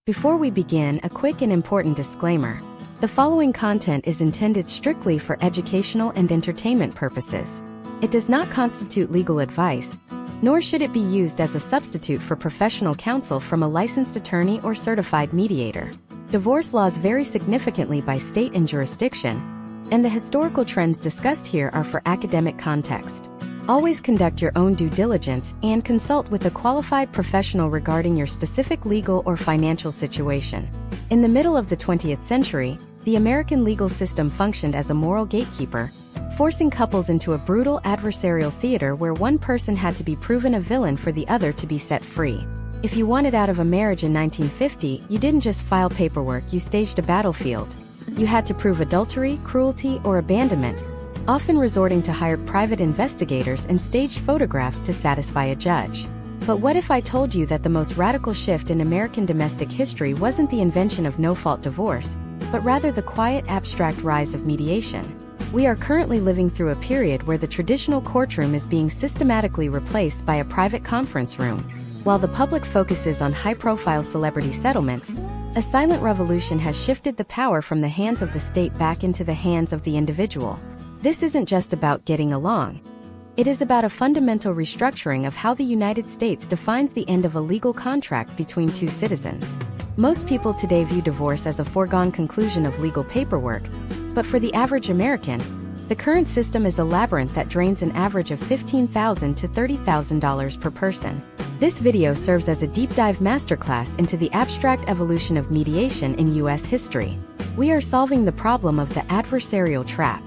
Before we begin, a quick and important disclaimer. The following content is intended strictly for educational and entertainment purposes. It does not constitute legal advice, nor should it be used as a substitute for professional counsel from a licensed attorney or certified mediator. Divorce laws vary significantly by state and jurisdiction, and the historical trends discussed here are for academic context. Always conduct your own due diligence and consult with a qualified professional regarding your specific legal or financial situation. In the middle of the 20th century, the American legal system functioned as a moral gatekeeper, forcing couples into a brutal adversarial theater where one person had to be proven a villain for the other to be set free. If you wanted out of a marriage in 1950, you didn't just file paperwork, you staged a battlefield. You had to prove adultery, cruelty, or abandonment, often resorting to hired private investigators and staged photographs to satisfy a judge. But what if I told you that the most radical shift in American domestic history wasn't the invention of no-fault divorce, but rather the quiet, abstract rise of mediation? We are currently living through a period where the traditional courtroom is being systematically replaced by a private conference room. While the public focuses on high-profile celebrity settlements, a silent revolution has shifted the power from the hands of the state back into the hands of the individual. This isn't just about getting along. It is about a fundamental restructuring of how the United States defines the end of a legal contract between two citizens. Most people today view divorce as a foregone conclusion of legal paperwork, but for the average American, the current system is a labyrinth that drains an average of $15,000 to $30,000 per person. This video serves as a deep dive masterclass into the abstract evolution of mediation in U.S. history. We are solving the problem of the adversarial trap.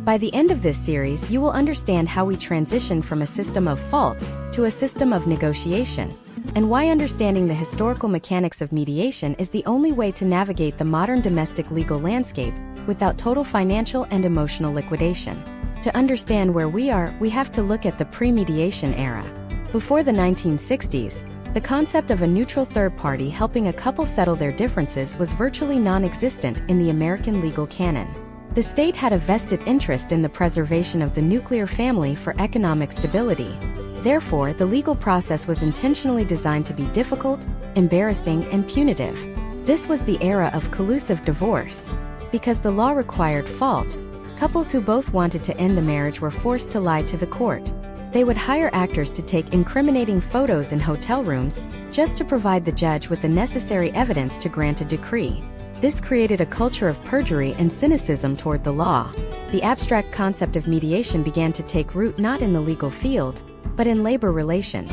By the end of this series, you will understand how we transition from a system of fault to a system of negotiation, and why understanding the historical mechanics of mediation is the only way to navigate the modern domestic legal landscape without total financial and emotional liquidation. To understand where we are, we have to look at the pre-mediation era. Before the 1960s, the concept of a neutral third party helping a couple settle their differences was virtually non-existent in the American legal canon. The state had a vested interest in the preservation of the nuclear family for economic stability. Therefore, the legal process was intentionally designed to be difficult, embarrassing, and punitive. This was the era of collusive divorce. Because the law required fault, couples who both wanted to end the marriage were forced to lie to the court. They would hire actors to take incriminating photos in hotel rooms just to provide the judge with the necessary evidence to grant a decree. This created a culture of perjury and cynicism toward the law. The abstract concept of mediation began to take root not in the legal field, but in labor relations.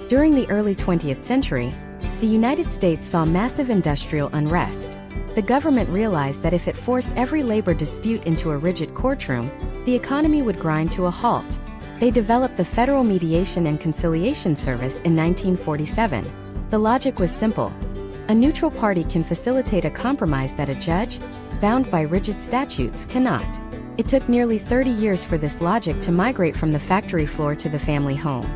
During the early 20th century, the United States saw massive industrial unrest. The government realized that if it forced every labor dispute into a rigid courtroom, the economy would grind to a halt. They developed the Federal Mediation and Conciliation Service in 1947. The logic was simple. A neutral party can facilitate a compromise that a judge, bound by rigid statutes, cannot. It took nearly 30 years for this logic to migrate from the factory floor to the family home.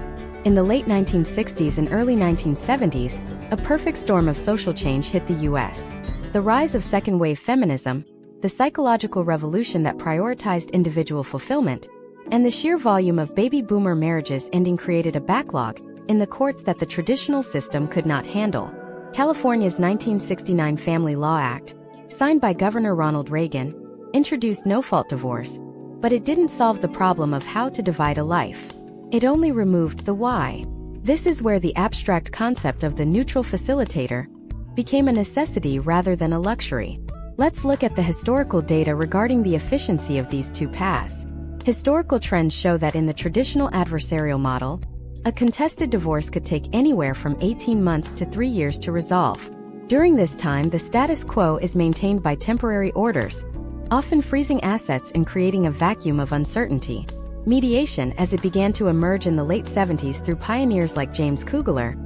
In the late 1960s and early 1970s, a perfect storm of social change hit the U.S. The rise of second-wave feminism, the psychological revolution that prioritized individual fulfillment, and the sheer volume of baby boomer marriages ending created a backlog in the courts that the traditional system could not handle. California's 1969 Family Law Act, signed by Governor Ronald Reagan, introduced no-fault divorce, but it didn't solve the problem of how to divide a life. It only removed the why. This is where the abstract concept of the neutral facilitator became a necessity rather than a luxury. Let's look at the historical data regarding the efficiency of these two paths. Historical trends show that in the traditional adversarial model, a contested divorce could take anywhere from 18 months to 3 years to resolve. During this time, the status quo is maintained by temporary orders, often freezing assets and creating a vacuum of uncertainty. Mediation, as it began to emerge in the late 70s through pioneers like James Kugler,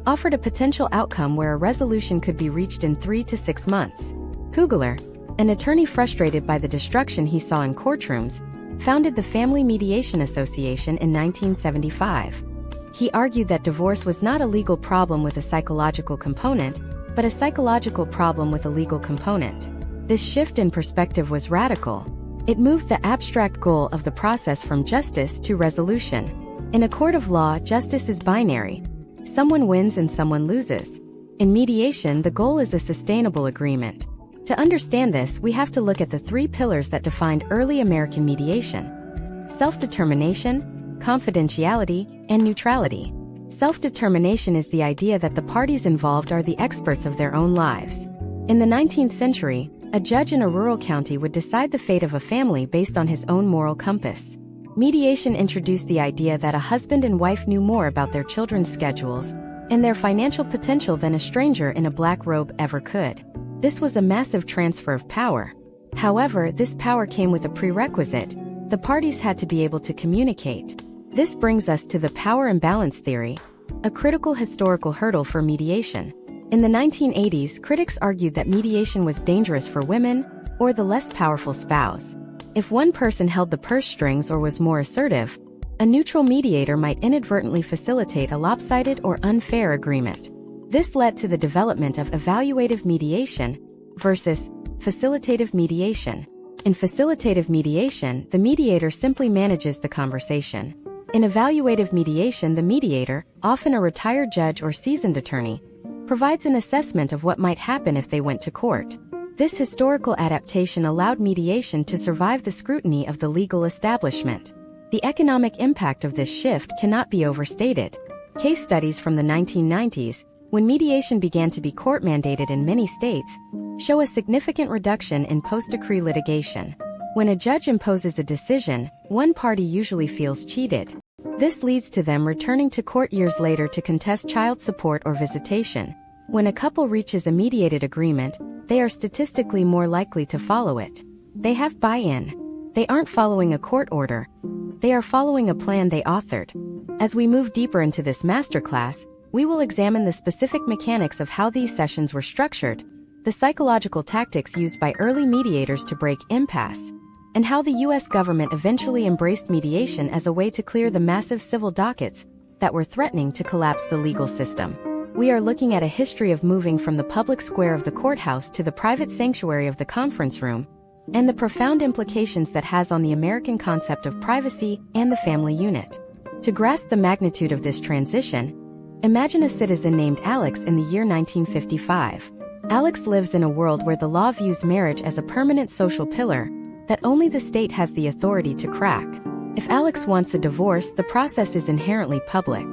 offered a potential outcome where a resolution could be reached in 3 to 6 months. Kugler, an attorney frustrated by the destruction he saw in courtrooms, founded the Family Mediation Association in 1975. He argued that divorce was not a legal problem with a psychological component, but a psychological problem with a legal component. This shift in perspective was radical. It moved the abstract goal of the process from justice to resolution. In a court of law, justice is binary. Someone wins and someone loses. In mediation, the goal is a sustainable agreement. To understand this, we have to look at the three pillars that defined early American mediation: self-determination, confidentiality, and neutrality. Self-determination is the idea that the parties involved are the experts of their own lives. In the 19th century, a judge in a rural county would decide the fate of a family based on his own moral compass. Mediation introduced the idea that a husband and wife knew more about their children's schedules and their financial potential than a stranger in a black robe ever could. This was a massive transfer of power. However, this power came with a prerequisite: the parties had to be able to communicate. This brings us to the power imbalance theory, a critical historical hurdle for mediation. In the 1980s, critics argued that mediation was dangerous for women or the less powerful spouse. If one person held the purse strings or was more assertive, a neutral mediator might inadvertently facilitate a lopsided or unfair agreement. This led to the development of evaluative mediation versus facilitative mediation. In facilitative mediation, the mediator simply manages the conversation. In evaluative mediation, the mediator, often a retired judge or seasoned attorney, provides an assessment of what might happen if they went to court. This historical adaptation allowed mediation to survive the scrutiny of the legal establishment. The economic impact of this shift cannot be overstated. Case studies from the 1990s, when mediation began to be court-mandated in many states, show a significant reduction in post-decree litigation. When a judge imposes a decision, one party usually feels cheated. This leads to them returning to court years later to contest child support or visitation. When a couple reaches a mediated agreement, they are statistically more likely to follow it. They have buy-in. They aren't following a court order. They are following a plan they authored. As we move deeper into this masterclass, we will examine the specific mechanics of how these sessions were structured, the psychological tactics used by early mediators to break impasse, and how the U.S. government eventually embraced mediation as a way to clear the massive civil dockets that were threatening to collapse the legal system. We are looking at a history of moving from the public square of the courthouse to the private sanctuary of the conference room, and the profound implications that has on the American concept of privacy and the family unit. To grasp the magnitude of this transition, imagine a citizen named Alex in the year 1955. Alex lives in a world where the law views marriage as a permanent social pillar that only the state has the authority to crack. If Alex wants a divorce, the process is inherently public.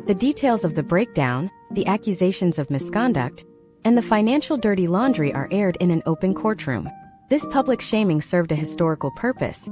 The details of the breakdown, the accusations of misconduct, and the financial dirty laundry are aired in an open courtroom. This public shaming served a historical purpose.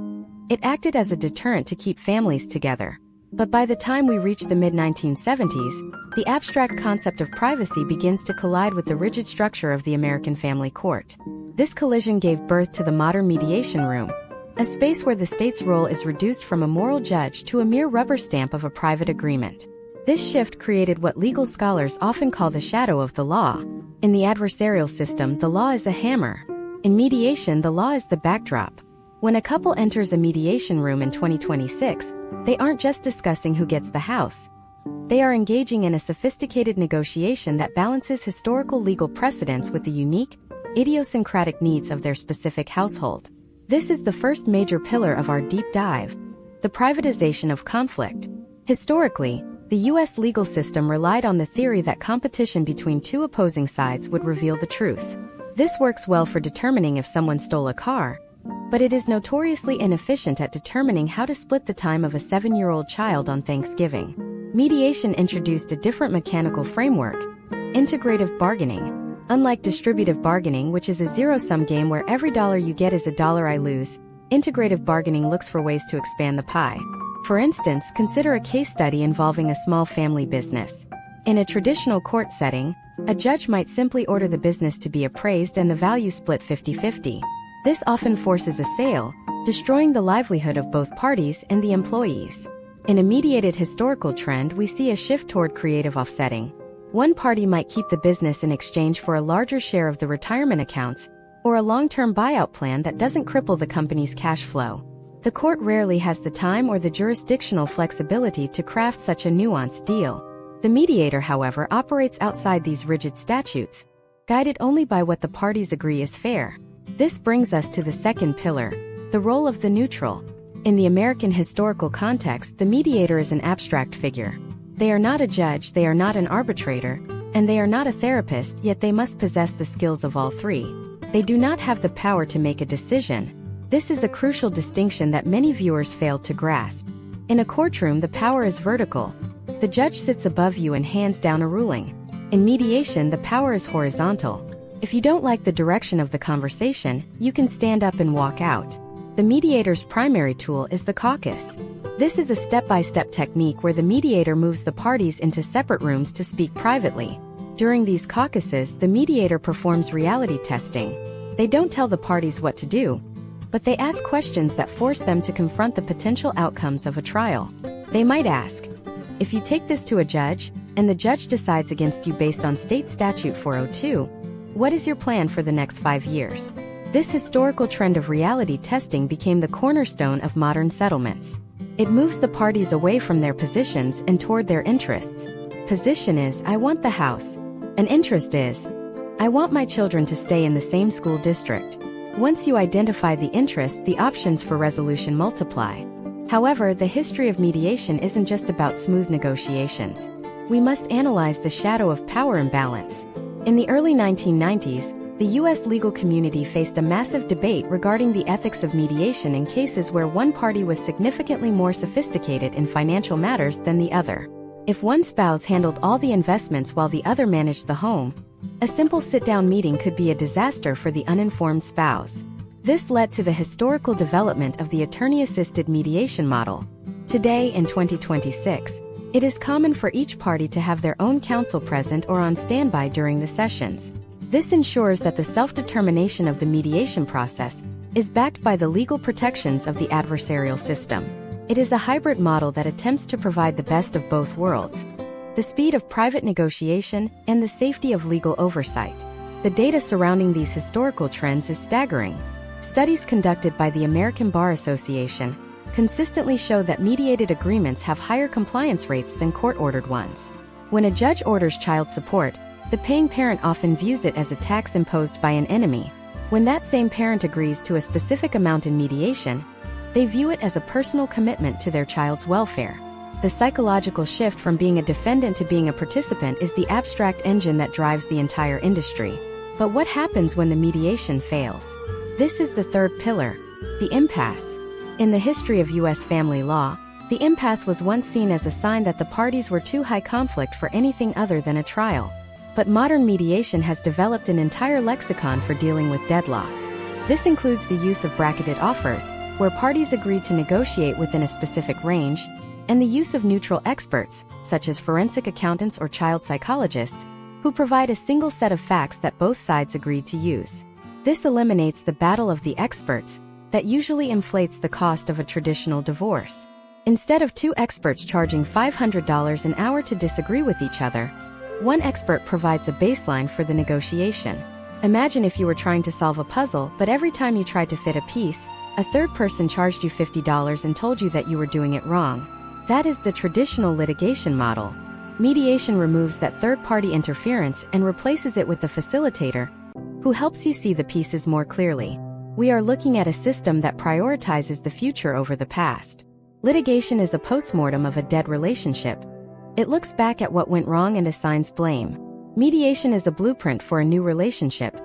It acted as a deterrent to keep families together. But by the time we reach the mid-1970s, the abstract concept of privacy begins to collide with the rigid structure of the American family court. This collision gave birth to the modern mediation room, a space where the state's role is reduced from a moral judge to a mere rubber stamp of a private agreement. This shift created what legal scholars often call the shadow of the law. In the adversarial system, the law is a hammer. In mediation, the law is the backdrop. When a couple enters a mediation room in 2026, they aren't just discussing who gets the house. They are engaging in a sophisticated negotiation that balances historical legal precedents with the unique, idiosyncratic needs of their specific household. This is the first major pillar of our deep dive: the privatization of conflict. Historically, the U.S. legal system relied on the theory that competition between two opposing sides would reveal the truth. This works well for determining if someone stole a car, but it is notoriously inefficient at determining how to split the time of a 7-year-old child on Thanksgiving. Mediation introduced a different mechanical framework: integrative bargaining. Unlike distributive bargaining, which is a zero-sum game where every dollar you get is a dollar I lose, integrative bargaining looks for ways to expand the pie. For instance, consider a case study involving a small family business. In a traditional court setting, a judge might simply order the business to be appraised and the value split 50-50. This often forces a sale, destroying the livelihood of both parties and the employees. In a mediated historical trend, we see a shift toward creative offsetting. One party might keep the business in exchange for a larger share of the retirement accounts, or a long-term buyout plan that doesn't cripple the company's cash flow. The court rarely has the time or the jurisdictional flexibility to craft such a nuanced deal. The mediator, however, operates outside these rigid statutes, guided only by what the parties agree is fair. This brings us to the second pillar: the role of the neutral. In the American historical context, the mediator is an abstract figure. They are not a judge, they are not an arbitrator, and they are not a therapist, yet they must possess the skills of all three. They do not have the power to make a decision. This is a crucial distinction that many viewers fail to grasp. In a courtroom, the power is vertical. The judge sits above you and hands down a ruling. In mediation, the power is horizontal. If you don't like the direction of the conversation, you can stand up and walk out. The mediator's primary tool is the caucus. This is a step-by-step technique where the mediator moves the parties into separate rooms to speak privately. During these caucuses, the mediator performs reality testing. They don't tell the parties what to do, but they ask questions that force them to confront the potential outcomes of a trial. They might ask, if you take this to a judge, and the judge decides against you based on State Statute 402, what is your plan for the next 5 years? This historical trend of reality testing became the cornerstone of modern settlements. It moves the parties away from their positions and toward their interests. Position is, I want the house. An interest is, I want my children to stay in the same school district. Once you identify the interest, the options for resolution multiply. However, the history of mediation isn't just about smooth negotiations. We must analyze the shadow of power imbalance. In the early 1990s, the U.S. legal community faced a massive debate regarding the ethics of mediation in cases where one party was significantly more sophisticated in financial matters than the other. If one spouse handled all the investments while the other managed the home, a simple sit-down meeting could be a disaster for the uninformed spouse. This led to the historical development of the attorney-assisted mediation model. Today, in 2026, it is common for each party to have their own counsel present or on standby during the sessions. This ensures that the self-determination of the mediation process is backed by the legal protections of the adversarial system. It is a hybrid model that attempts to provide the best of both worlds: the speed of private negotiation and the safety of legal oversight. The data surrounding these historical trends is staggering. Studies conducted by the American Bar Association consistently show that mediated agreements have higher compliance rates than court-ordered ones. When a judge orders child support, the paying parent often views it as a tax imposed by an enemy. When that same parent agrees to a specific amount in mediation, they view it as a personal commitment to their child's welfare. The psychological shift from being a defendant to being a participant is the abstract engine that drives the entire industry. But what happens when the mediation fails? This is the third pillar, the impasse. In the history of U.S. family law, the impasse was once seen as a sign that the parties were too high conflict for anything other than a trial. But modern mediation has developed an entire lexicon for dealing with deadlock. This includes the use of bracketed offers, where parties agree to negotiate within a specific range, and the use of neutral experts, such as forensic accountants or child psychologists, who provide a single set of facts that both sides agree to use. This eliminates the battle of the experts that usually inflates the cost of a traditional divorce. Instead of two experts charging $500 an hour to disagree with each other, one expert provides a baseline for the negotiation. Imagine if you were trying to solve a puzzle, but every time you tried to fit a piece, a third person charged you $50 and told you that you were doing it wrong. That is the traditional litigation model. Mediation removes that third-party interference and replaces it with the facilitator, who helps you see the pieces more clearly. We are looking at a system that prioritizes the future over the past. Litigation is a postmortem of a dead relationship. It looks back at what went wrong and assigns blame. Mediation is a blueprint for a new relationship.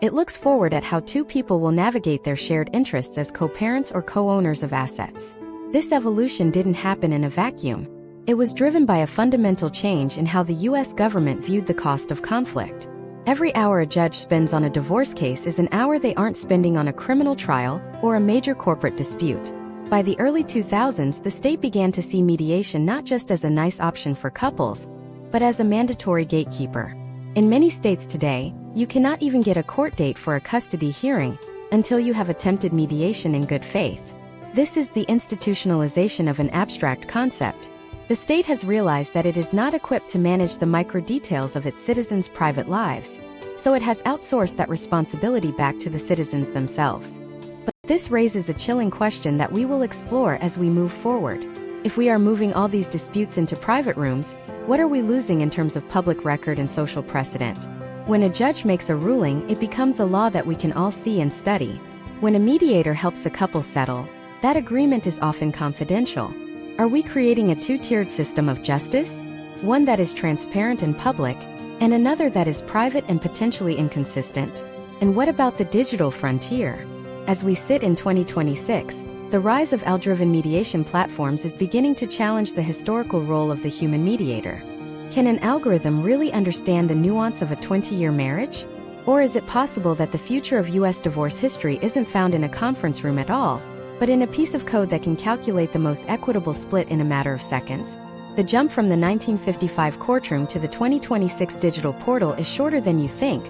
It looks forward at how two people will navigate their shared interests as co-parents or co-owners of assets. This evolution didn't happen in a vacuum. It was driven by a fundamental change in how the U.S. government viewed the cost of conflict. Every hour a judge spends on a divorce case is an hour they aren't spending on a criminal trial or a major corporate dispute. By the early 2000s, the state began to see mediation not just as a nice option for couples, but as a mandatory gatekeeper. In many states today, you cannot even get a court date for a custody hearing until you have attempted mediation in good faith. This is the institutionalization of an abstract concept. The state has realized that it is not equipped to manage the micro-details of its citizens' private lives, so it has outsourced that responsibility back to the citizens themselves. But this raises a chilling question that we will explore as we move forward. If we are moving all these disputes into private rooms, what are we losing in terms of public record and social precedent? When a judge makes a ruling, it becomes a law that we can all see and study. When a mediator helps a couple settle, that agreement is often confidential. Are we creating a two-tiered system of justice? One that is transparent and public, and another that is private and potentially inconsistent? And what about the digital frontier? As we sit in 2026, the rise of AI-driven mediation platforms is beginning to challenge the historical role of the human mediator. Can an algorithm really understand the nuance of a 20-year marriage? Or is it possible that the future of U.S. divorce history isn't found in a conference room at all, but in a piece of code that can calculate the most equitable split in a matter of seconds? The jump from the 1955 courtroom to the 2026 digital portal is shorter than you think,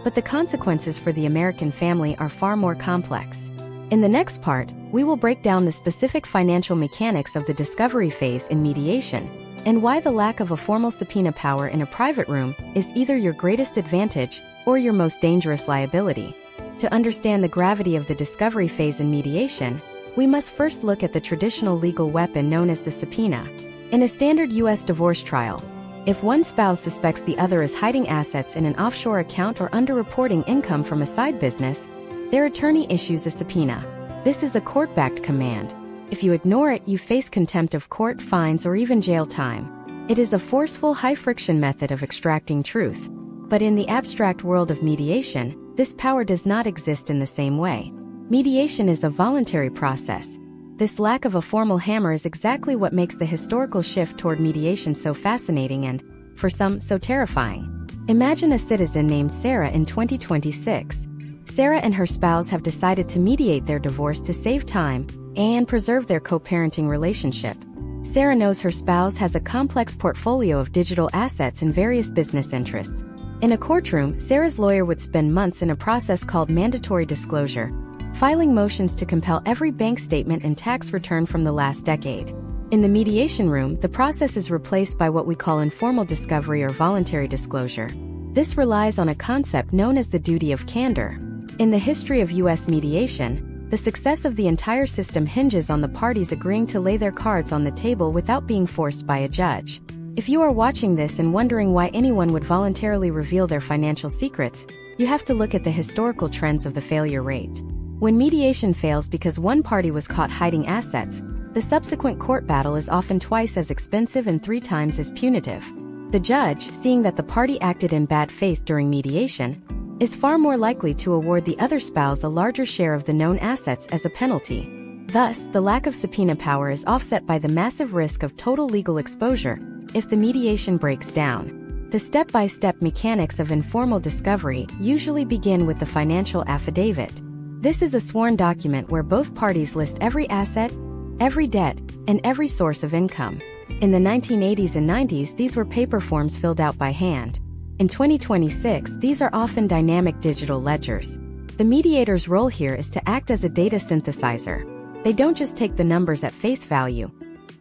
but the consequences for the American family are far more complex. In the next part, we will break down the specific financial mechanics of the discovery phase in mediation, and why the lack of a formal subpoena power in a private room is either your greatest advantage or your most dangerous liability. To understand the gravity of the discovery phase in mediation, we must first look at the traditional legal weapon known as the subpoena. In a standard U.S. divorce trial, if one spouse suspects the other is hiding assets in an offshore account or underreporting income from a side business, their attorney issues a subpoena. This is a court-backed command. If you ignore it, you face contempt of court, fines, or even jail time. It is a forceful, high-friction method of extracting truth. But in the abstract world of mediation, this power does not exist in the same way. Mediation is a voluntary process. This lack of a formal hammer is exactly what makes the historical shift toward mediation so fascinating and, for some, so terrifying. Imagine a citizen named Sarah in 2026. Sarah and her spouse have decided to mediate their divorce to save time and preserve their co-parenting relationship. Sarah knows her spouse has a complex portfolio of digital assets and various business interests. In a courtroom, Sarah's lawyer would spend months in a process called mandatory disclosure, filing motions to compel every bank statement and tax return from the last decade. In the mediation room, the process is replaced by what we call informal discovery or voluntary disclosure. This relies on a concept known as the duty of candor. In the history of U.S. mediation, the success of the entire system hinges on the parties agreeing to lay their cards on the table without being forced by a judge. If you are watching this and wondering why anyone would voluntarily reveal their financial secrets, you have to look at the historical trends of the failure rate. When mediation fails because one party was caught hiding assets, the subsequent court battle is often twice as expensive and 3 times as punitive. The judge, seeing that the party acted in bad faith during mediation, is far more likely to award the other spouse a larger share of the known assets as a penalty. Thus, the lack of subpoena power is offset by the massive risk of total legal exposure if the mediation breaks down. The step-by-step mechanics of informal discovery usually begin with the financial affidavit. This is a sworn document where both parties list every asset, every debt, and every source of income. In the 1980s and 90s, these were paper forms filled out by hand. In 2026, these are often dynamic digital ledgers. The mediator's role here is to act as a data synthesizer. They don't just take the numbers at face value.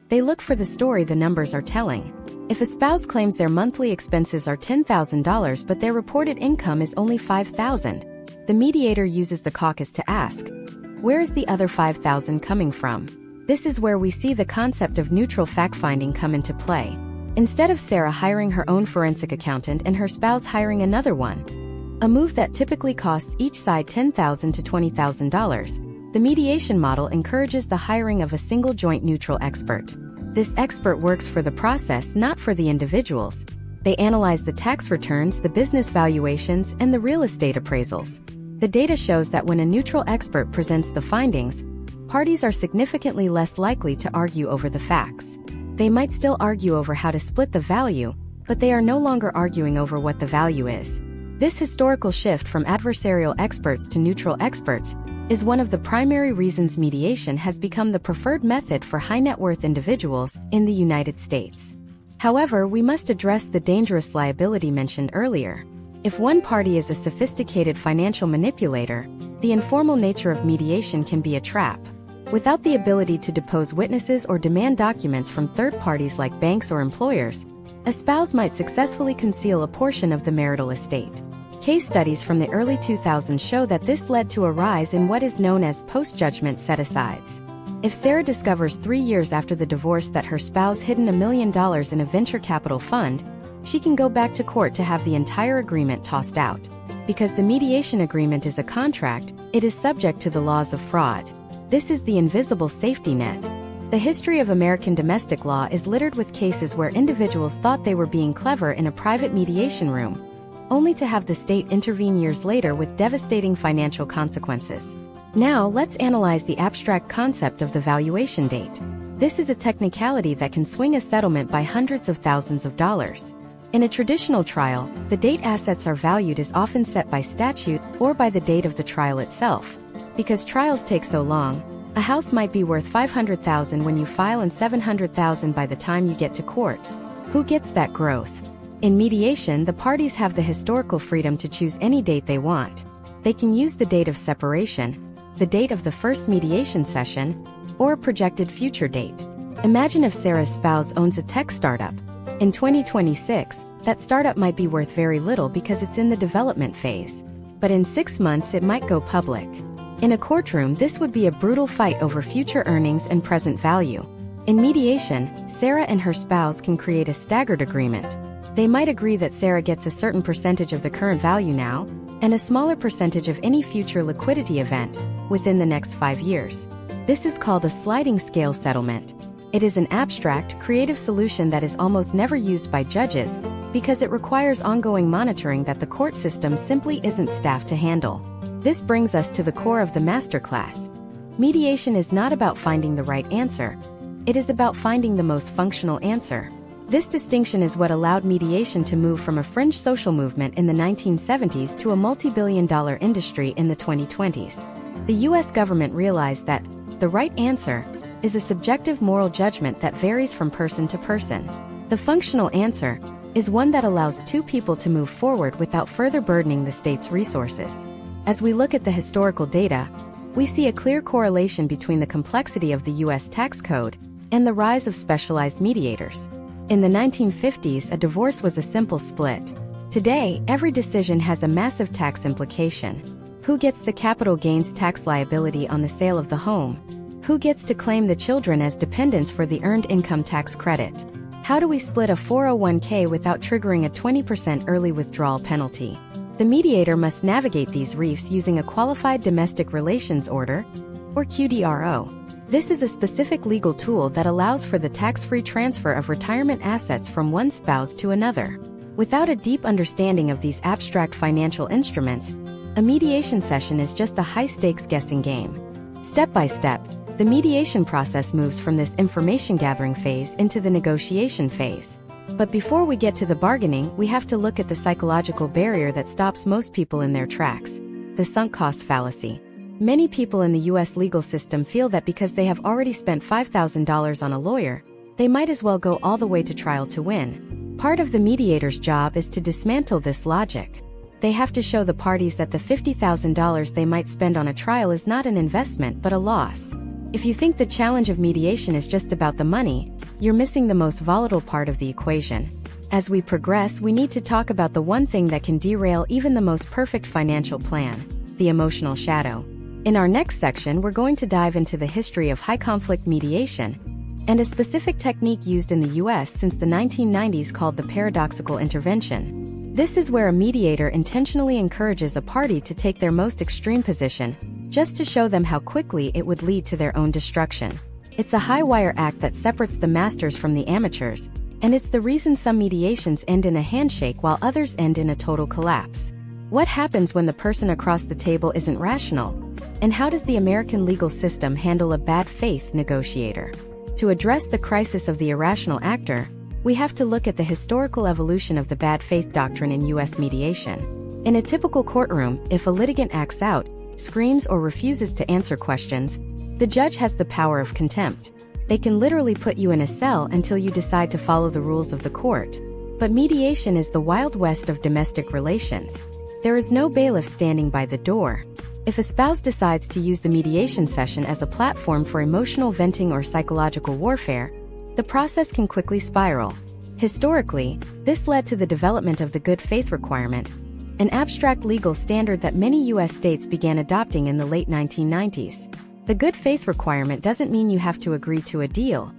They look for the story the numbers are telling. If a spouse claims their monthly expenses are $10,000 but their reported income is only $5,000, the mediator uses the caucus to ask, where is the other $5,000 coming from? This is where we see the concept of neutral fact-finding come into play. Instead of Sarah hiring her own forensic accountant and her spouse hiring another one, a move that typically costs each side $10,000 to $20,000, the mediation model encourages the hiring of a single joint neutral expert. This expert works for the process, not for the individuals. They analyze the tax returns, the business valuations, and the real estate appraisals. The data shows that when a neutral expert presents the findings, parties are significantly less likely to argue over the facts. They might still argue over how to split the value, but they are no longer arguing over what the value is. This historical shift from adversarial experts to neutral experts is one of the primary reasons mediation has become the preferred method for high-net-worth individuals in the United States. However, we must address the dangerous liability mentioned earlier. If one party is a sophisticated financial manipulator, the informal nature of mediation can be a trap. Without the ability to depose witnesses or demand documents from third parties like banks or employers, a spouse might successfully conceal a portion of the marital estate. Case studies from the early 2000s show that this led to a rise in what is known as post-judgment set-asides. If Sarah discovers 3 years after the divorce that her spouse hid $1 million in a venture capital fund, she can go back to court to have the entire agreement tossed out. Because the mediation agreement is a contract, it is subject to the laws of fraud. This is the invisible safety net. The history of American domestic law is littered with cases where individuals thought they were being clever in a private mediation room, only to have the state intervene years later with devastating financial consequences. Now, let's analyze the abstract concept of the valuation date. This is a technicality that can swing a settlement by hundreds of thousands of dollars. In a traditional trial, the date assets are valued is often set by statute or by the date of the trial itself. Because trials take so long, a house might be worth $500,000 when you file and $700,000 by the time you get to court. Who gets that growth? In mediation, the parties have the historical freedom to choose any date they want. They can use the date of separation, the date of the first mediation session, or a projected future date. Imagine if Sarah's spouse owns a tech startup. In 2026, that startup might be worth very little because it's in the development phase. But in 6 months it might go public. In a courtroom, this would be a brutal fight over future earnings and present value. In mediation, Sarah and her spouse can create a staggered agreement. They might agree that Sarah gets a certain percentage of the current value now, and a smaller percentage of any future liquidity event within the next 5 years. This is called a sliding scale settlement. It is an abstract, creative solution that is almost never used by judges because it requires ongoing monitoring that the court system simply isn't staffed to handle. This brings us to the core of the masterclass. Mediation is not about finding the right answer. It is about finding the most functional answer. This distinction is what allowed mediation to move from a fringe social movement in the 1970s to a multi-billion-dollar industry in the 2020s. The US government realized that the right answer is a subjective moral judgment that varies from person to person. The functional answer is one that allows two people to move forward without further burdening the state's resources. As we look at the historical data, we see a clear correlation between the complexity of the US tax code and the rise of specialized mediators. In the 1950s, a divorce was a simple split. Today, every decision has a massive tax implication. Who gets the capital gains tax liability on the sale of the home? Who gets to claim the children as dependents for the earned income tax credit? How do we split a 401k without triggering a 20% early withdrawal penalty? The mediator must navigate these reefs using a qualified domestic relations order, or QDRO. This is a specific legal tool that allows for the tax-free transfer of retirement assets from one spouse to another. Without a deep understanding of these abstract financial instruments, a mediation session is just a high-stakes guessing game. Step by step, the mediation process moves from this information-gathering phase into the negotiation phase. But before we get to the bargaining, we have to look at the psychological barrier that stops most people in their tracks: the sunk cost fallacy. Many people in the US legal system feel that because they have already spent $5,000 on a lawyer, they might as well go all the way to trial to win. Part of the mediator's job is to dismantle this logic. They have to show the parties that the $50,000 they might spend on a trial is not an investment but a loss. If you think the challenge of mediation is just about the money, you're missing the most volatile part of the equation. As we progress, we need to talk about the one thing that can derail even the most perfect financial plan: the emotional shadow. In our next section, we're going to dive into the history of high-conflict mediation and a specific technique used in the US since the 1990s called the paradoxical intervention. This is where a mediator intentionally encourages a party to take their most extreme position, just to show them how quickly it would lead to their own destruction. It's a high-wire act that separates the masters from the amateurs, and it's the reason some mediations end in a handshake while others end in a total collapse. What happens when the person across the table isn't rational? And how does the American legal system handle a bad faith negotiator? To address the crisis of the irrational actor, we have to look at the historical evolution of the bad faith doctrine in US mediation. In a typical courtroom, if a litigant acts out, screams, or refuses to answer questions, the judge has the power of contempt. They can literally put you in a cell until you decide to follow the rules of the court. But mediation is the Wild West of domestic relations. There is no bailiff standing by the door. If a spouse decides to use the mediation session as a platform for emotional venting or psychological warfare, the process can quickly spiral. Historically, this led to the development of the good faith requirement, an abstract legal standard that many U.S. states began adopting in the late 1990s. The good faith requirement doesn't mean you have to agree to a deal.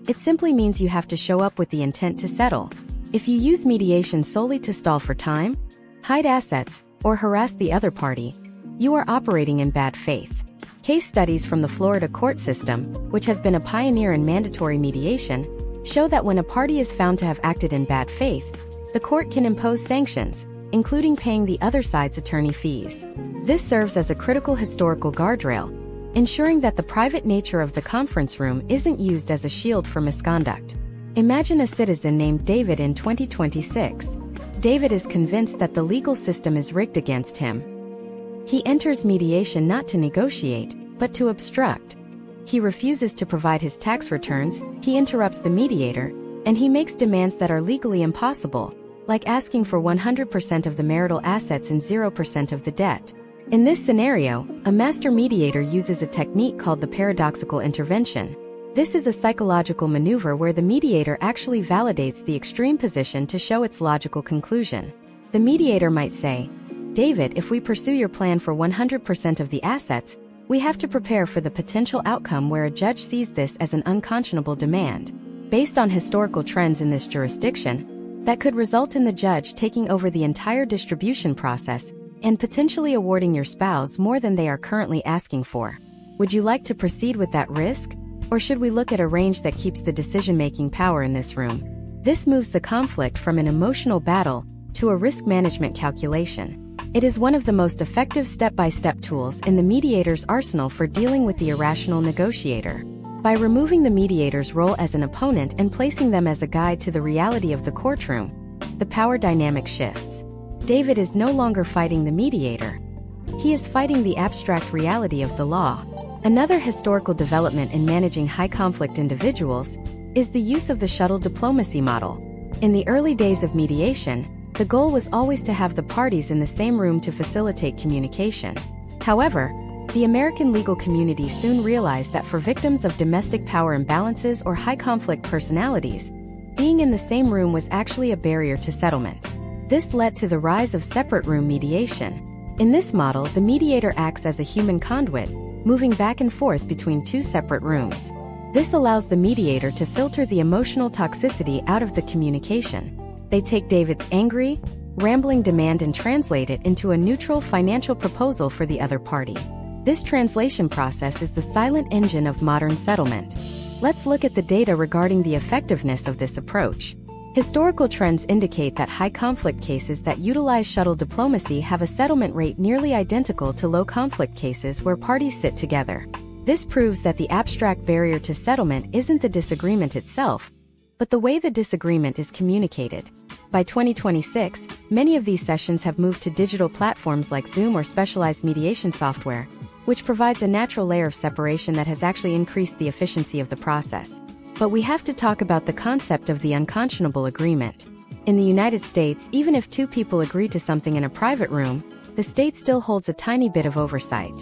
It simply means you have to show up with the intent to settle. If you use mediation solely to stall for time, hide assets, or harass the other party, you are operating in bad faith. Case studies from the Florida court system, which has been a pioneer in mandatory mediation, show that when a party is found to have acted in bad faith, the court can impose sanctions, including paying the other side's attorney fees. This serves as a critical historical guardrail, ensuring that the private nature of the conference room isn't used as a shield for misconduct. Imagine a citizen named David in 2026. David is convinced that the legal system is rigged against him. He enters mediation not to negotiate, but to obstruct. He refuses to provide his tax returns, he interrupts the mediator, and he makes demands that are legally impossible, like asking for 100% of the marital assets and 0% of the debt. In this scenario, a master mediator uses a technique called the paradoxical intervention. This is a psychological maneuver where the mediator actually validates the extreme position to show its logical conclusion. The mediator might say, "David, if we pursue your plan for 100% of the assets, we have to prepare for the potential outcome where a judge sees this as an unconscionable demand." Based on historical trends in this jurisdiction, that could result in the judge taking over the entire distribution process and potentially awarding your spouse more than they are currently asking for. Would you like to proceed with that risk? Or should we look at a range that keeps the decision-making power in this room? This moves the conflict from an emotional battle to a risk management calculation. It is one of the most effective step-by-step tools in the mediator's arsenal for dealing with the irrational negotiator. By removing the mediator's role as an opponent and placing them as a guide to the reality of the courtroom, the power dynamic shifts. David is no longer fighting the mediator. He is fighting the abstract reality of the law. Another historical development in managing high-conflict individuals is the use of the shuttle diplomacy model. In the early days of mediation, the goal was always to have the parties in the same room to facilitate communication. However, the American legal community soon realized that for victims of domestic power imbalances or high-conflict personalities, being in the same room was actually a barrier to settlement. This led to the rise of separate room mediation. In this model, the mediator acts as a human conduit, moving back and forth between two separate rooms. This allows the mediator to filter the emotional toxicity out of the communication. They take David's angry, rambling demand and translate it into a neutral financial proposal for the other party. This translation process is the silent engine of modern settlement. Let's look at the data regarding the effectiveness of this approach. Historical trends indicate that high-conflict cases that utilize shuttle diplomacy have a settlement rate nearly identical to low-conflict cases where parties sit together. This proves that the abstract barrier to settlement isn't the disagreement itself, but the way the disagreement is communicated. By 2026, many of these sessions have moved to digital platforms like Zoom or specialized mediation software, which provides a natural layer of separation that has actually increased the efficiency of the process. But we have to talk about the concept of the unconscionable agreement. In the United States, even if two people agree to something in a private room, the state still holds a tiny bit of oversight.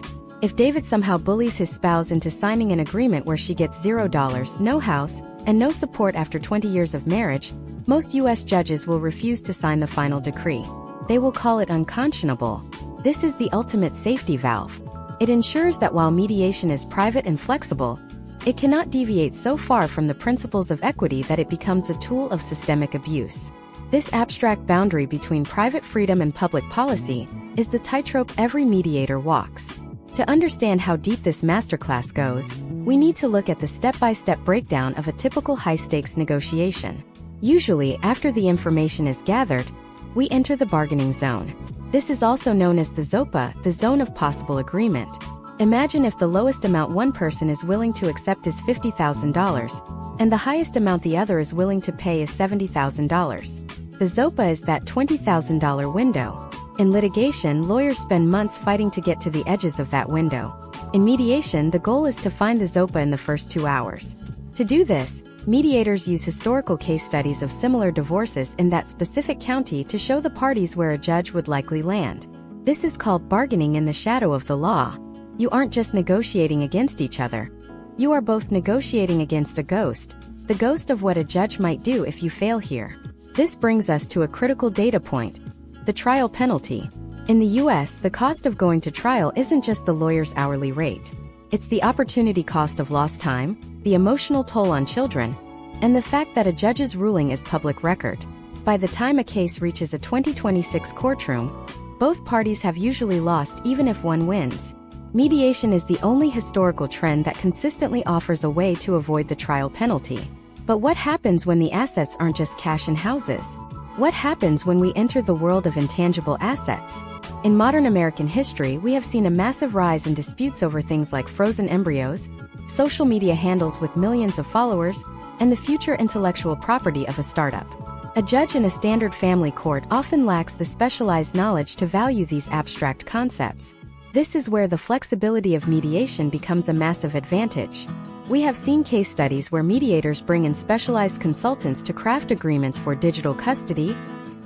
If David somehow bullies his spouse into signing an agreement where she gets $0, no house, and no support after 20 years of marriage, most U.S. judges will refuse to sign the final decree. They will call it unconscionable. This is the ultimate safety valve. It ensures that while mediation is private and flexible, it cannot deviate so far from the principles of equity that it becomes a tool of systemic abuse. This abstract boundary between private freedom and public policy is the tightrope every mediator walks. To understand how deep this masterclass goes, we need to look at the step-by-step breakdown of a typical high-stakes negotiation. Usually, after the information is gathered, we enter the bargaining zone. This is also known as the ZOPA, the zone of possible agreement. Imagine if the lowest amount one person is willing to accept is $50,000, and the highest amount the other is willing to pay is $70,000. The ZOPA is that $20,000 window. In litigation, lawyers spend months fighting to get to the edges of that window. In mediation, the goal is to find the ZOPA in the first 2 hours. To do this, mediators use historical case studies of similar divorces in that specific county to show the parties where a judge would likely land. This is called bargaining in the shadow of the law. You aren't just negotiating against each other. You are both negotiating against a ghost, the ghost of what a judge might do if you fail here. This brings us to a critical data point: the trial penalty. In the US, the cost of going to trial isn't just the lawyer's hourly rate. It's the opportunity cost of lost time, the emotional toll on children, and the fact that a judge's ruling is public record. By the time a case reaches a 2026 courtroom, both parties have usually lost even if one wins. Mediation is the only historical trend that consistently offers a way to avoid the trial penalty. But what happens when the assets aren't just cash and houses? What happens when we enter the world of intangible assets? In modern American history, we have seen a massive rise in disputes over things like frozen embryos, social media handles with millions of followers, and the future intellectual property of a startup. A judge in a standard family court often lacks the specialized knowledge to value these abstract concepts. This is where the flexibility of mediation becomes a massive advantage. We have seen case studies where mediators bring in specialized consultants to craft agreements for digital custody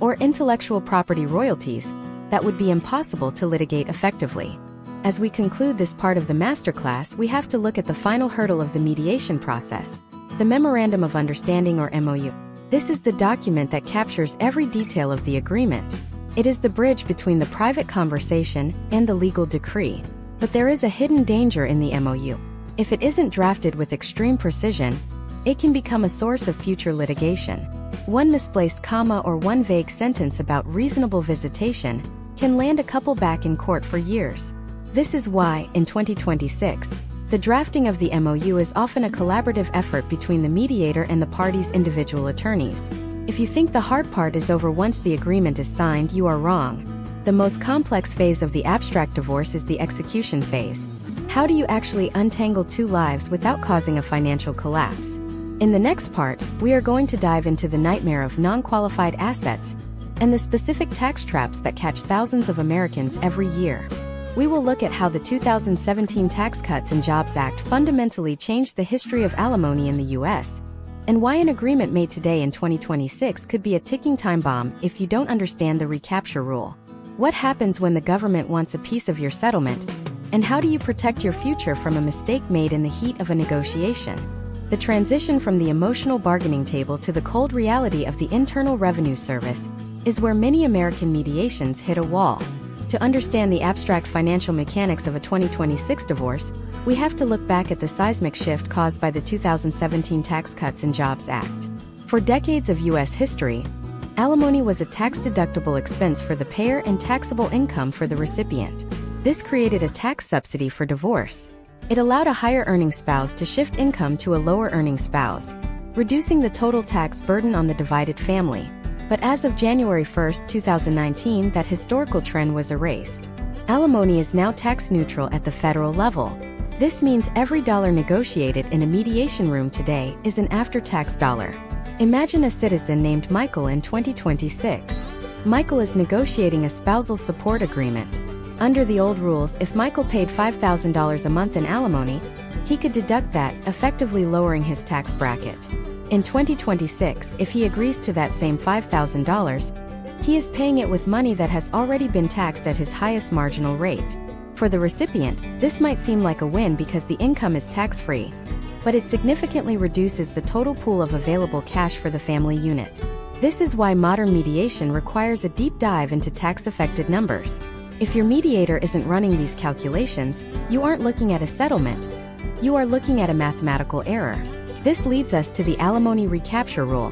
or intellectual property royalties that would be impossible to litigate effectively. As we conclude this part of the masterclass, we have to look at the final hurdle of the mediation process, the Memorandum of Understanding or MOU. This is the document that captures every detail of the agreement. It is the bridge between the private conversation and the legal decree. But there is a hidden danger in the MOU. If it isn't drafted with extreme precision, it can become a source of future litigation. One misplaced comma or one vague sentence about reasonable visitation can land a couple back in court for years. This is why, in 2026, the drafting of the MOU is often a collaborative effort between the mediator and the parties' individual attorneys. If you think the hard part is over once the agreement is signed, you are wrong. The most complex phase of the abstract divorce is the execution phase. How do you actually untangle two lives without causing a financial collapse? In the next part, we are going to dive into the nightmare of non-qualified assets and the specific tax traps that catch thousands of Americans every year. We will look at how the 2017 Tax Cuts and Jobs Act fundamentally changed the history of alimony in the U.S., and why an agreement made today in 2026 could be a ticking time bomb if you don't understand the recapture rule. What happens when the government wants a piece of your settlement? And how do you protect your future from a mistake made in the heat of a negotiation? The transition from the emotional bargaining table to the cold reality of the Internal Revenue Service is where many American mediations hit a wall. To understand the abstract financial mechanics of a 2026 divorce, we have to look back at the seismic shift caused by the 2017 Tax Cuts and Jobs Act. For decades of U.S. history, alimony was a tax-deductible expense for the payer and taxable income for the recipient. This created a tax subsidy for divorce. It allowed a higher-earning spouse to shift income to a lower-earning spouse, reducing the total tax burden on the divided family. But as of January 1, 2019, that historical trend was erased. Alimony is now tax-neutral at the federal level. This means every dollar negotiated in a mediation room today is an after-tax dollar. Imagine a citizen named Michael in 2026. Michael is negotiating a spousal support agreement. Under the old rules, if Michael paid $5,000 a month in alimony, he could deduct that, effectively lowering his tax bracket. In 2026, if he agrees to that same $5,000, he is paying it with money that has already been taxed at his highest marginal rate. For the recipient, this might seem like a win because the income is tax-free, but it significantly reduces the total pool of available cash for the family unit. This is why modern mediation requires a deep dive into tax-affected numbers. If your mediator isn't running these calculations, you aren't looking at a settlement. You are looking at a mathematical error. This leads us to the alimony recapture rule,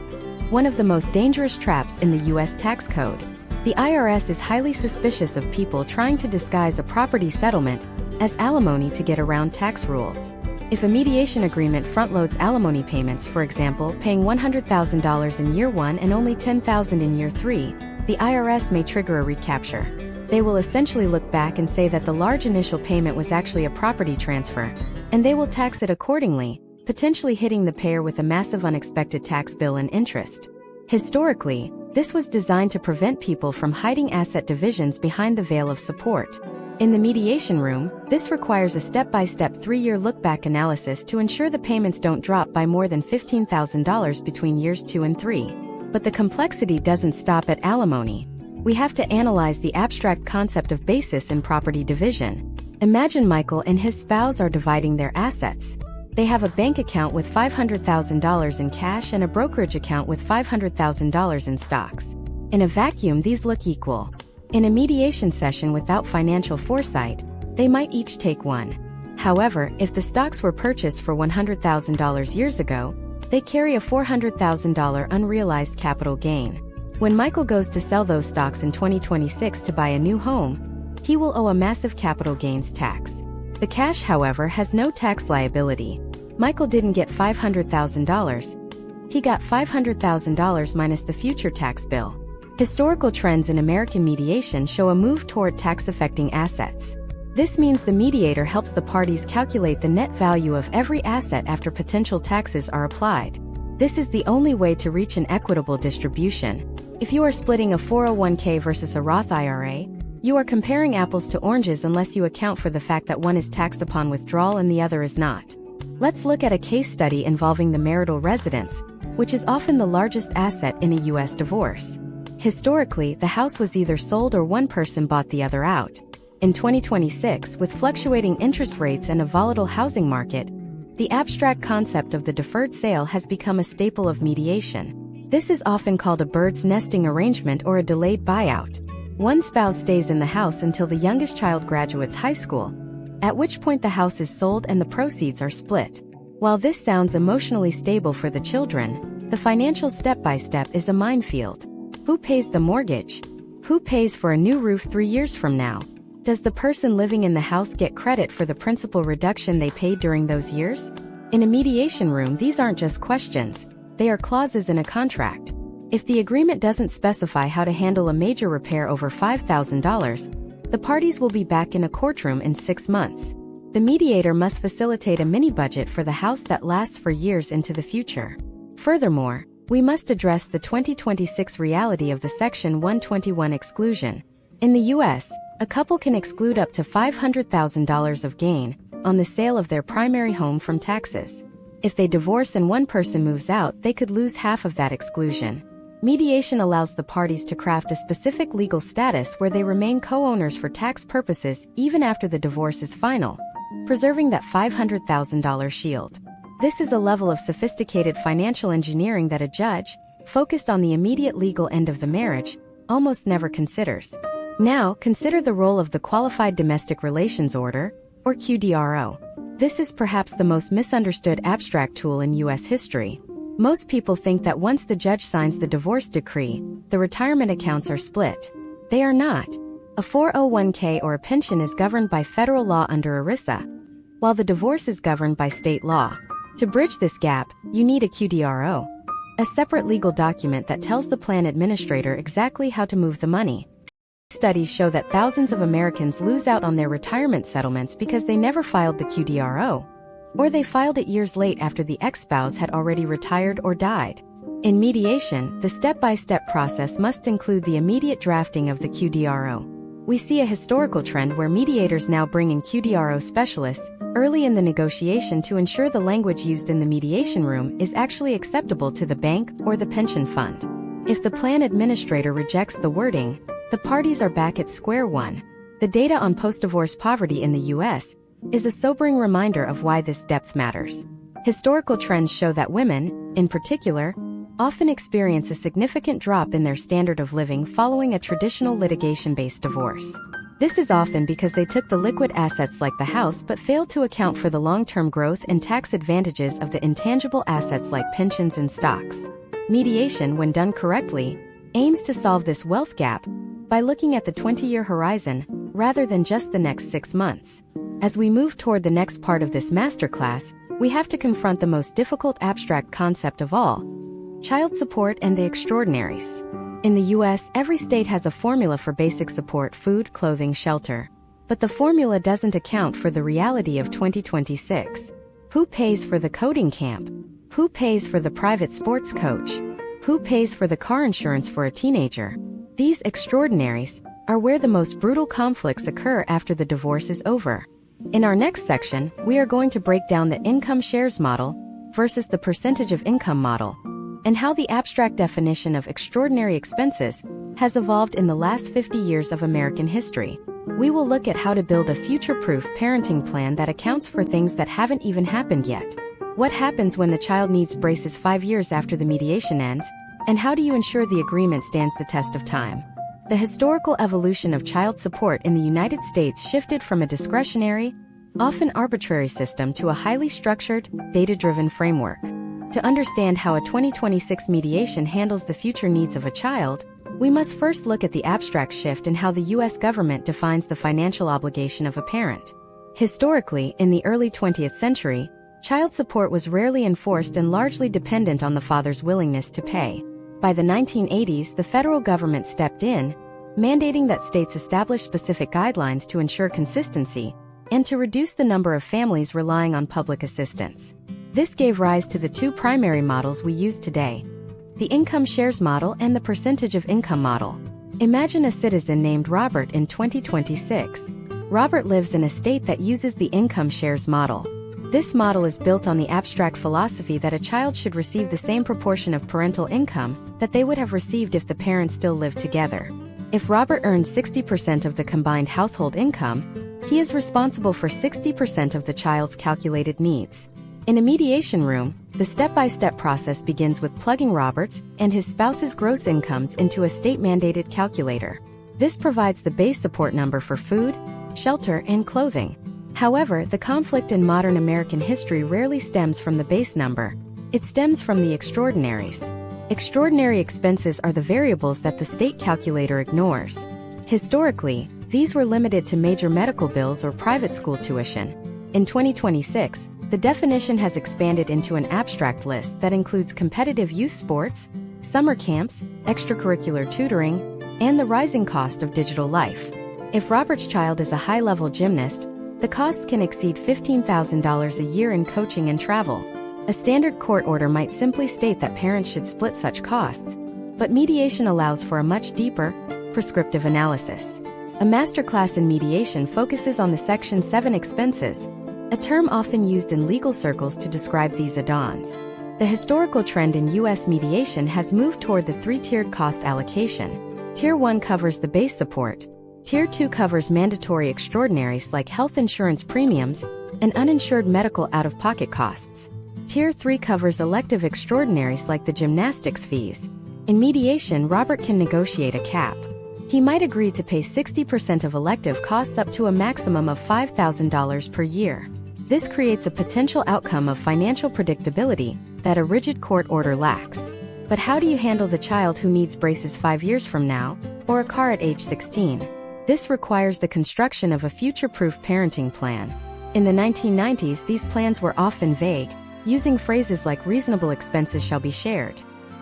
one of the most dangerous traps in the U.S. tax code. The IRS is highly suspicious of people trying to disguise a property settlement as alimony to get around tax rules. If a mediation agreement front-loads alimony payments, for example, paying $100,000 in year 1 and only $10,000 in year 3, the IRS may trigger a recapture. They will essentially look back and say that the large initial payment was actually a property transfer, and they will tax it accordingly, potentially hitting the payer with a massive unexpected tax bill and interest. Historically, this was designed to prevent people from hiding asset divisions behind the veil of support. In the mediation room, this requires a step-by-step 3-year look-back analysis to ensure the payments don't drop by more than $15,000 between years 2 and 3. But the complexity doesn't stop at alimony. We have to analyze the abstract concept of basis in property division. Imagine Michael and his spouse are dividing their assets. They have a bank account with $500,000 in cash and a brokerage account with $500,000 in stocks. In a vacuum, these look equal. In a mediation session without financial foresight, they might each take one. However, if the stocks were purchased for $100,000 years ago, they carry a $400,000 unrealized capital gain. When Michael goes to sell those stocks in 2026 to buy a new home, he will owe a massive capital gains tax. The cash, however, has no tax liability. Michael didn't get $500,000. He got $500,000 minus the future tax bill. Historical trends in American mediation show a move toward tax-affecting assets. This means the mediator helps the parties calculate the net value of every asset after potential taxes are applied. This is the only way to reach an equitable distribution. If you are splitting a 401k versus a Roth IRA, you are comparing apples to oranges unless you account for the fact that one is taxed upon withdrawal and the other is not. Let's look at a case study involving the marital residence, which is often the largest asset in a U.S. divorce. Historically, the house was either sold or one person bought the other out. In 2026, with fluctuating interest rates and a volatile housing market, the abstract concept of the deferred sale has become a staple of mediation. This is often called a bird's nesting arrangement or a delayed buyout. One spouse stays in the house until the youngest child graduates high school, at which point the house is sold and the proceeds are split. While this sounds emotionally stable for the children, the financial step-by-step is a minefield. Who pays the mortgage? Who pays for a new roof 3 years from now? Does the person living in the house get credit for the principal reduction they paid during those years? In a mediation room, these aren't just questions, they are clauses in a contract. If the agreement doesn't specify how to handle a major repair over $5,000, the parties will be back in a courtroom in 6 months. The mediator must facilitate a mini-budget for the house that lasts for years into the future. Furthermore, we must address the 2026 reality of the Section 121 exclusion. In the U.S., a couple can exclude up to $500,000 of gain on the sale of their primary home from taxes. If they divorce and one person moves out, they could lose half of that exclusion. Mediation allows the parties to craft a specific legal status where they remain co-owners for tax purposes even after the divorce is final, preserving that $500,000 shield. This is a level of sophisticated financial engineering that a judge, focused on the immediate legal end of the marriage, almost never considers. Now, consider the role of the Qualified Domestic Relations Order, or QDRO. This is perhaps the most misunderstood abstract tool in U.S. history. Most people think that once the judge signs the divorce decree, the retirement accounts are split. They are not. A 401k or a pension is governed by federal law under ERISA, while the divorce is governed by state law. To bridge this gap, you need a QDRO, a separate legal document that tells the plan administrator exactly how to move the money. Studies show that thousands of Americans lose out on their retirement settlements because they never filed the QDRO, or they filed it years late after the ex-spouse had already retired or died. In mediation, the step-by-step process must include the immediate drafting of the QDRO. We see a historical trend where mediators now bring in QDRO specialists early in the negotiation to ensure the language used in the mediation room is actually acceptable to the bank or the pension fund. If the plan administrator rejects the wording, the parties are back at square one. The data on post-divorce poverty in the U.S. is a sobering reminder of why this depth matters. Historical trends show that women, in particular, often experience a significant drop in their standard of living following a traditional litigation-based divorce. This is often because they took the liquid assets like the house but failed to account for the long-term growth and tax advantages of the intangible assets like pensions and stocks. Mediation, when done correctly, aims to solve this wealth gap by looking at the 20-year horizon rather than just the next 6 months. As we move toward the next part of this masterclass, we have to confront the most difficult abstract concept of all: child support and the extraordinaries. In the U.S., every state has a formula for basic support: food, clothing, shelter. But the formula doesn't account for the reality of 2026. Who pays for the coding camp? Who pays for the private sports coach? Who pays for the car insurance for a teenager? These extraordinaries are where the most brutal conflicts occur after the divorce is over. In our next section, we are going to break down the income shares model versus the percentage of income model, and how the abstract definition of extraordinary expenses has evolved in the last 50 years of American history. We will look at how to build a future-proof parenting plan that accounts for things that haven't even happened yet. What happens when the child needs braces 5 years after the mediation ends, and how do you ensure the agreement stands the test of time? The historical evolution of child support in the United States shifted from a discretionary, often arbitrary system to a highly structured, data-driven framework. To understand how a 2026 mediation handles the future needs of a child, we must first look at the abstract shift in how the U.S. government defines the financial obligation of a parent. Historically, in the early 20th century, child support was rarely enforced and largely dependent on the father's willingness to pay. By the 1980s, the federal government stepped in, mandating that states establish specific guidelines to ensure consistency and to reduce the number of families relying on public assistance. This gave rise to the two primary models we use today: the income shares model and the percentage of income model. Imagine a citizen named Robert in 2026. Robert lives in a state that uses the income shares model. This model is built on the abstract philosophy that a child should receive the same proportion of parental income that they would have received if the parents still lived together. If Robert earns 60% of the combined household income, he is responsible for 60% of the child's calculated needs. In a mediation room, the step-by-step process begins with plugging Robert's and his spouse's gross incomes into a state-mandated calculator. This provides the base support number for food, shelter, and clothing. However, the conflict in modern American history rarely stems from the base number. It stems from the extraordinaries. Extraordinary expenses are the variables that the state calculator ignores. Historically, these were limited to major medical bills or private school tuition. In 2026, the definition has expanded into an abstract list that includes competitive youth sports, summer camps, extracurricular tutoring, and the rising cost of digital life. If Robert's child is a high-level gymnast, the costs can exceed $15,000 a year in coaching and travel. A standard court order might simply state that parents should split such costs, but mediation allows for a much deeper, prescriptive analysis. A masterclass in mediation focuses on the Section 7 expenses, a term often used in legal circles to describe these add-ons. The historical trend in U.S. mediation has moved toward the three-tiered cost allocation. Tier 1 covers the base support. Tier 2 covers mandatory extraordinaries like health insurance premiums and uninsured medical out-of-pocket costs. Tier 3 covers elective extraordinaries like the gymnastics fees. In mediation, Robert can negotiate a cap. He might agree to pay 60% of elective costs up to a maximum of $5,000 per year. This creates a potential outcome of financial predictability that a rigid court order lacks. But how do you handle the child who needs braces 5 years from now, or a car at age 16? This requires the construction of a future-proof parenting plan. In the 1990s, these plans were often vague, using phrases like reasonable expenses shall be shared.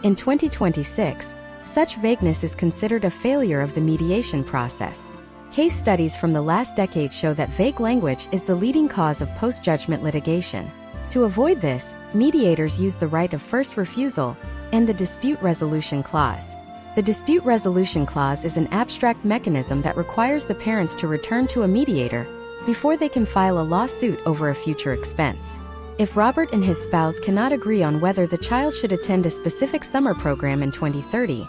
In 2026, such vagueness is considered a failure of the mediation process. Case studies from the last decade show that vague language is the leading cause of post-judgment litigation. To avoid this, mediators use the right of first refusal and the dispute resolution clause. The dispute resolution clause is an abstract mechanism that requires the parents to return to a mediator before they can file a lawsuit over a future expense. If Robert and his spouse cannot agree on whether the child should attend a specific summer program in 2030,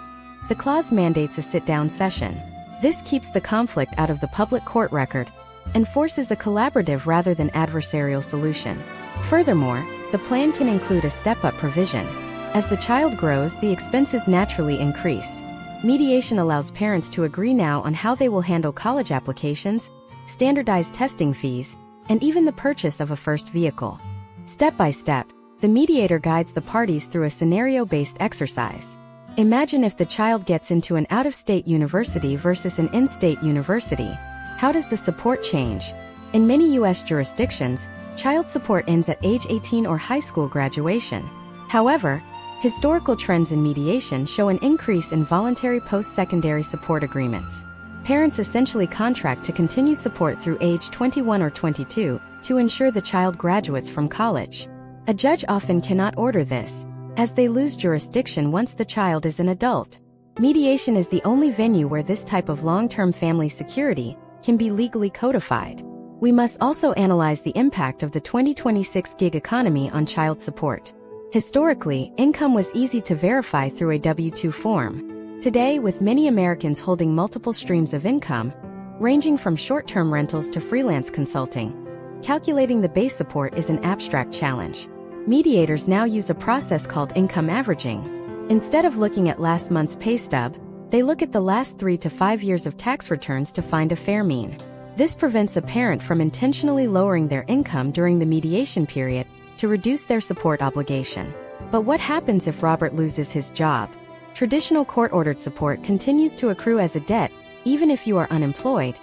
the clause mandates a sit-down session. This keeps the conflict out of the public court record and forces a collaborative rather than adversarial solution. Furthermore, the plan can include a step-up provision. As the child grows, the expenses naturally increase. Mediation allows parents to agree now on how they will handle college applications, standardized testing fees, and even the purchase of a first vehicle. Step by step, the mediator guides the parties through a scenario-based exercise. Imagine if the child gets into an out-of-state university versus an in-state university. How does the support change? In many U.S. jurisdictions, child support ends at age 18 or high school graduation. However, historical trends in mediation show an increase in voluntary post-secondary support agreements. Parents essentially contract to continue support through age 21 or 22 to ensure the child graduates from college. A judge often cannot order this, as they lose jurisdiction once the child is an adult. Mediation is the only venue where this type of long-term family security can be legally codified. We must also analyze the impact of the 2026 gig economy on child support. Historically, income was easy to verify through a W-2 form. Today, with many Americans holding multiple streams of income, ranging from short-term rentals to freelance consulting, calculating the base support is an abstract challenge. Mediators now use a process called income averaging. Instead of looking at last month's pay stub, they look at the last 3 to 5 years of tax returns to find a fair mean. This prevents a parent from intentionally lowering their income during the mediation period to reduce their support obligation. But what happens if Robert loses his job? Traditional court-ordered support continues to accrue as a debt, even if you are unemployed,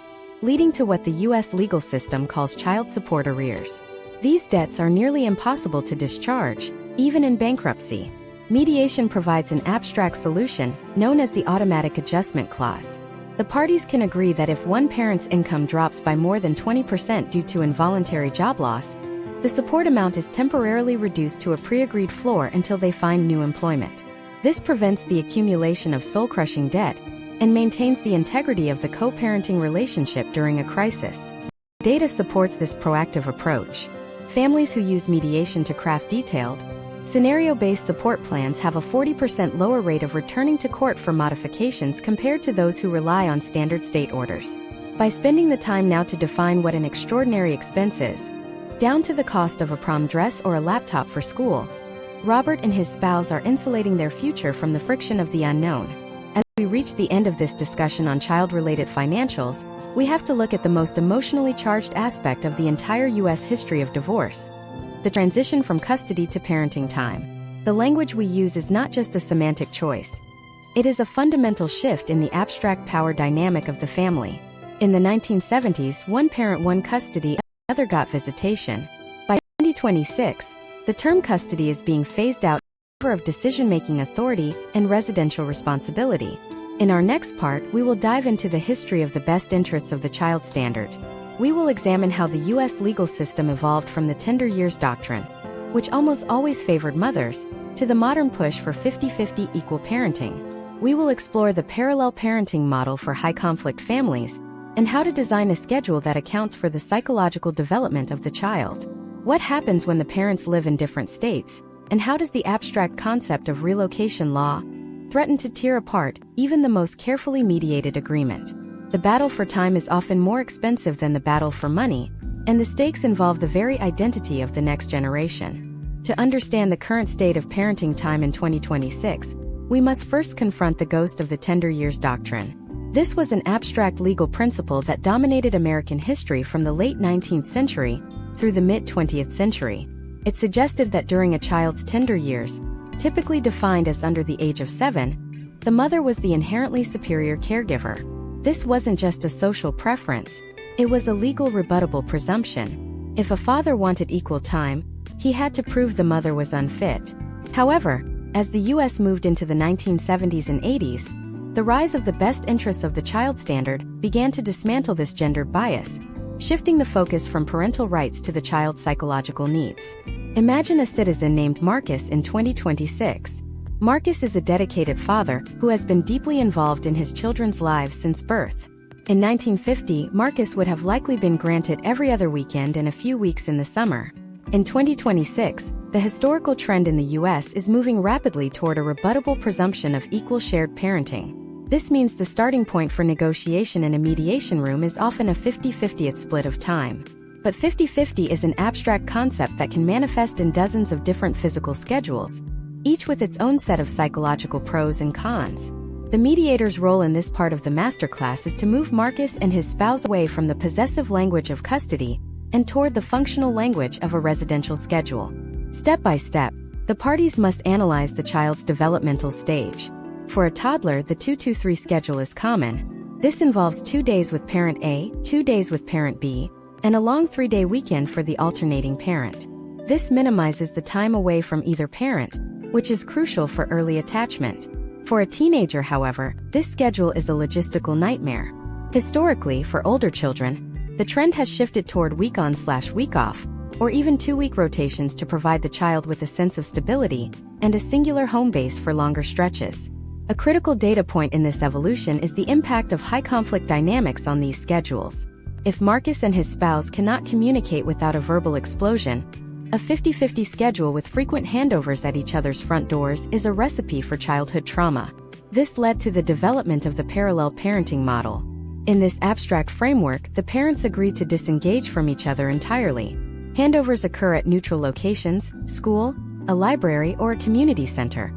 leading to what the U.S. legal system calls child support arrears. These debts are nearly impossible to discharge, even in bankruptcy. Mediation provides an abstract solution, known as the automatic adjustment clause. The parties can agree that if one parent's income drops by more than 20% due to involuntary job loss, the support amount is temporarily reduced to a pre-agreed floor until they find new employment. This prevents the accumulation of soul-crushing debt and maintains the integrity of the co-parenting relationship during a crisis. Data supports this proactive approach. Families who use mediation to craft detailed, scenario-based support plans have a 40% lower rate of returning to court for modifications compared to those who rely on standard state orders. By spending the time now to define what an extraordinary expense is, down to the cost of a prom dress or a laptop for school, Robert and his spouse are insulating their future from the friction of the unknown. As we reach the end of this discussion on child-related financials, we have to look at the most emotionally charged aspect of the entire U.S. history of divorce: the transition from custody to parenting time. The language we use is not just a semantic choice. It is a fundamental shift in the abstract power dynamic of the family. In the 1970s, one parent won custody, another got visitation. By 2026, the term custody is being phased out in favor of decision-making authority and residential responsibility. In our next part, we will dive into the history of the best interests of the child standard. We will examine how the U.S. legal system evolved from the tender years doctrine, which almost always favored mothers, to the modern push for 50-50 equal parenting. We will explore the parallel parenting model for high-conflict families and how to design a schedule that accounts for the psychological development of the child. What happens when the parents live in different states, and how does the abstract concept of relocation law threaten to tear apart even the most carefully mediated agreement? The battle for time is often more expensive than the battle for money, and the stakes involve the very identity of the next generation. To understand the current state of parenting time in 2026, we must first confront the ghost of the tender years doctrine. This was an abstract legal principle that dominated American history from the late 19th century through the mid-20th century. It suggested that during a child's tender years, typically defined as under the age of 7, the mother was the inherently superior caregiver. This wasn't just a social preference, it was a legal rebuttable presumption. If a father wanted equal time, he had to prove the mother was unfit. However, as the U.S. moved into the 1970s and 80s, the rise of the best interests of the child standard began to dismantle this gendered bias, shifting the focus from parental rights to the child's psychological needs. Imagine a citizen named Marcus in 2026. Marcus is a dedicated father who has been deeply involved in his children's lives since birth. In 1950, Marcus would have likely been granted every other weekend and a few weeks in the summer. In 2026, the historical trend in the U.S. is moving rapidly toward a rebuttable presumption of equal shared parenting. This means the starting point for negotiation in a mediation room is often a 50-50th split of time. But 50-50 is an abstract concept that can manifest in dozens of different physical schedules, each with its own set of psychological pros and cons. The mediator's role in this part of the masterclass is to move Marcus and his spouse away from the possessive language of custody and toward the functional language of a residential schedule. Step by step, the parties must analyze the child's developmental stage. For a toddler, the 2-2-3 schedule is common. This involves 2 days with parent A, 2 days with parent B, and a long 3-day weekend for the alternating parent. This minimizes the time away from either parent, which is crucial for early attachment. For a teenager, however, this schedule is a logistical nightmare. Historically, for older children, the trend has shifted toward week-on/week off, or even 2-week rotations to provide the child with a sense of stability and a singular home base for longer stretches. A critical data point in this evolution is the impact of high-conflict dynamics on these schedules. If Marcus and his spouse cannot communicate without a verbal explosion, a 50-50 schedule with frequent handovers at each other's front doors is a recipe for childhood trauma. This led to the development of the parallel parenting model. In this abstract framework, the parents agreed to disengage from each other entirely. Handovers occur at neutral locations, school, a library, or a community center,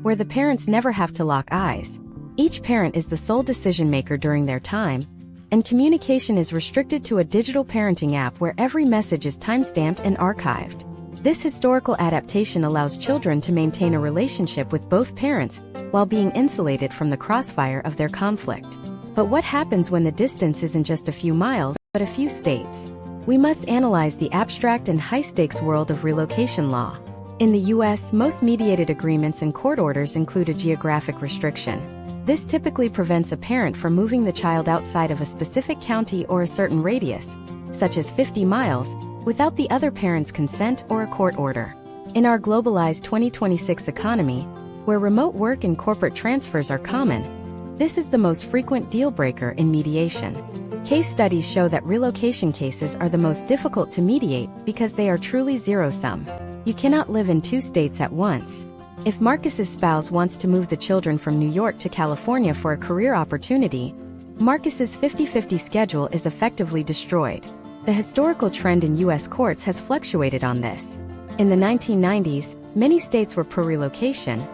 where the parents never have to lock eyes. Each parent is the sole decision-maker during their time, and communication is restricted to a digital parenting app where every message is time-stamped and archived. This historical adaptation allows children to maintain a relationship with both parents while being insulated from the crossfire of their conflict. But what happens when the distance isn't just a few miles, but a few states? We must analyze the abstract and high-stakes world of relocation law. In the U.S., most mediated agreements and court orders include a geographic restriction. This typically prevents a parent from moving the child outside of a specific county or a certain radius, such as 50 miles, without the other parent's consent or a court order. In our globalized 2026 economy, where remote work and corporate transfers are common, this is the most frequent deal-breaker in mediation. Case studies show that relocation cases are the most difficult to mediate because they are truly zero-sum. You cannot live in two states at once. If Marcus's spouse wants to move the children from New York to California for a career opportunity, Marcus's 50-50 schedule is effectively destroyed. The historical trend in U.S. courts has fluctuated on this. In the 1990s, many states were pro-relocation,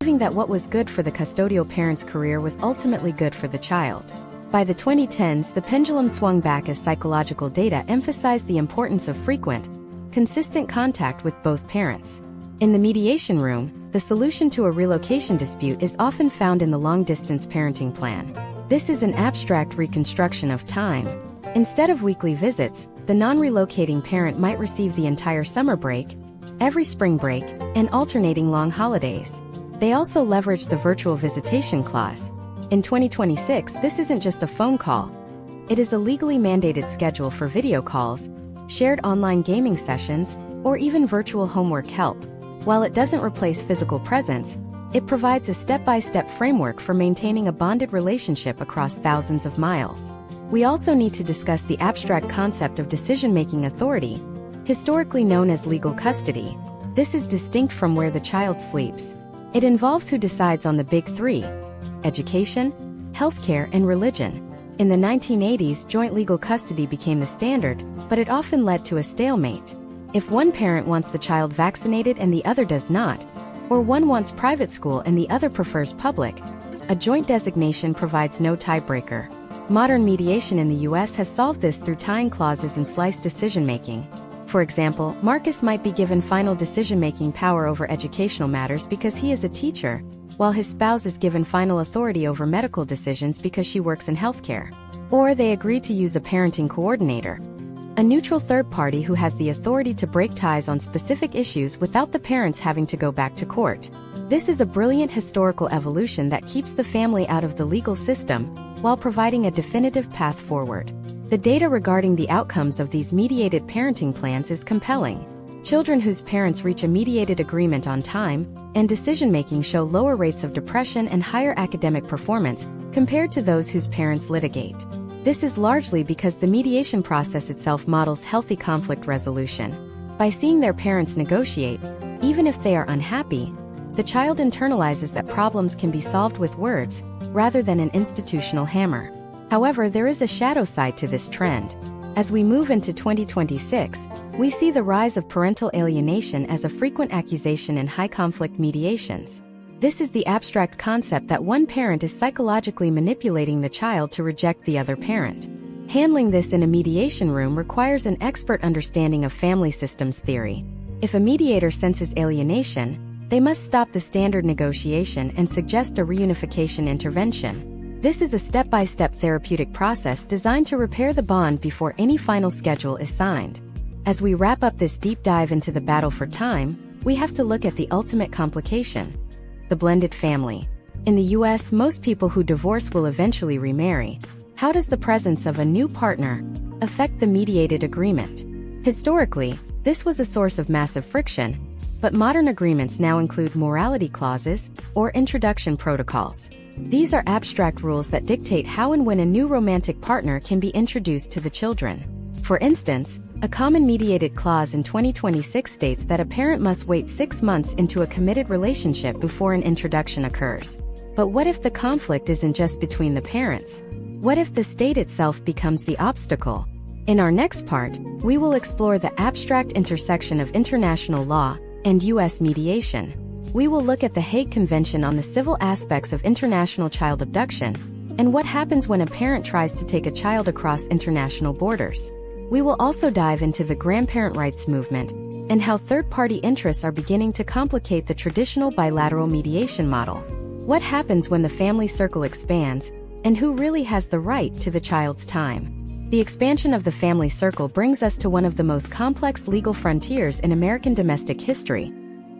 believing that what was good for the custodial parent's career was ultimately good for the child. By the 2010s, the pendulum swung back as psychological data emphasized the importance of frequent, consistent contact with both parents. In the mediation room, the solution to a relocation dispute is often found in the long-distance parenting plan. This is an abstract reconstruction of time. Instead of weekly visits, the non-relocating parent might receive the entire summer break, every spring break, and alternating long holidays. They also leverage the virtual visitation clause. In 2026, this isn't just a phone call. It is a legally mandated schedule for video calls, shared online gaming sessions, or even virtual homework help. While it doesn't replace physical presence, it provides a step-by-step framework for maintaining a bonded relationship across thousands of miles. We also need to discuss the abstract concept of decision-making authority, historically known as legal custody. This is distinct from where the child sleeps. It involves who decides on the big three: education, healthcare, and religion. In the 1980s, joint legal custody became the standard, but it often led to a stalemate. If one parent wants the child vaccinated and the other does not, or one wants private school and the other prefers public, a joint designation provides no tiebreaker. Modern mediation in the U.S. has solved this through tying clauses and sliced decision-making. For example, Marcus might be given final decision-making power over educational matters because he is a teacher, while his spouse is given final authority over medical decisions because she works in healthcare. Or they agree to use a parenting coordinator, a neutral third party who has the authority to break ties on specific issues without the parents having to go back to court. This is a brilliant historical evolution that keeps the family out of the legal system, while providing a definitive path forward. The data regarding the outcomes of these mediated parenting plans is compelling. Children whose parents reach a mediated agreement on time and decision-making show lower rates of depression and higher academic performance compared to those whose parents litigate. This is largely because the mediation process itself models healthy conflict resolution. By seeing their parents negotiate, even if they are unhappy, the child internalizes that problems can be solved with words, rather than an institutional hammer. However, there is a shadow side to this trend. As we move into 2026, we see the rise of parental alienation as a frequent accusation in high-conflict mediations. This is the abstract concept that one parent is psychologically manipulating the child to reject the other parent. Handling this in a mediation room requires an expert understanding of family systems theory. If a mediator senses alienation, they must stop the standard negotiation and suggest a reunification intervention. This is a step-by-step therapeutic process designed to repair the bond before any final schedule is signed. As we wrap up this deep dive into the battle for time, we have to look at the ultimate complication: the blended family. In the U.S., most people who divorce will eventually remarry. How does the presence of a new partner affect the mediated agreement? Historically, this was a source of massive friction, but modern agreements now include morality clauses or introduction protocols. These are abstract rules that dictate how and when a new romantic partner can be introduced to the children. For instance, a common mediated clause in 2026 states that a parent must wait 6 months into a committed relationship before an introduction occurs. But what if the conflict isn't just between the parents? What if the state itself becomes the obstacle? In our next part, we will explore the abstract intersection of international law and U.S. mediation. We will look at the Hague Convention on the civil aspects of international child abduction and what happens when a parent tries to take a child across international borders. We will also dive into the grandparent rights movement and how third-party interests are beginning to complicate the traditional bilateral mediation model. What happens when the family circle expands and who really has the right to the child's time. The expansion of the family circle brings us to one of the most complex legal frontiers in American domestic history: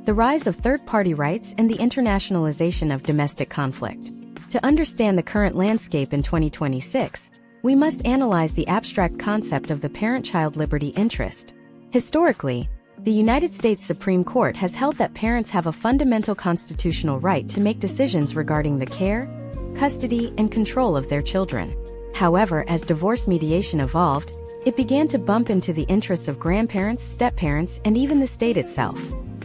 the rise of third-party rights and the internationalization of domestic conflict. To understand the current landscape in 2026, we must analyze the abstract concept of the parent-child liberty interest. Historically, the United States Supreme Court has held that parents have a fundamental constitutional right to make decisions regarding the care, custody, and control of their children. However, as divorce mediation evolved, it began to bump into the interests of grandparents, step-parents, and even the state itself.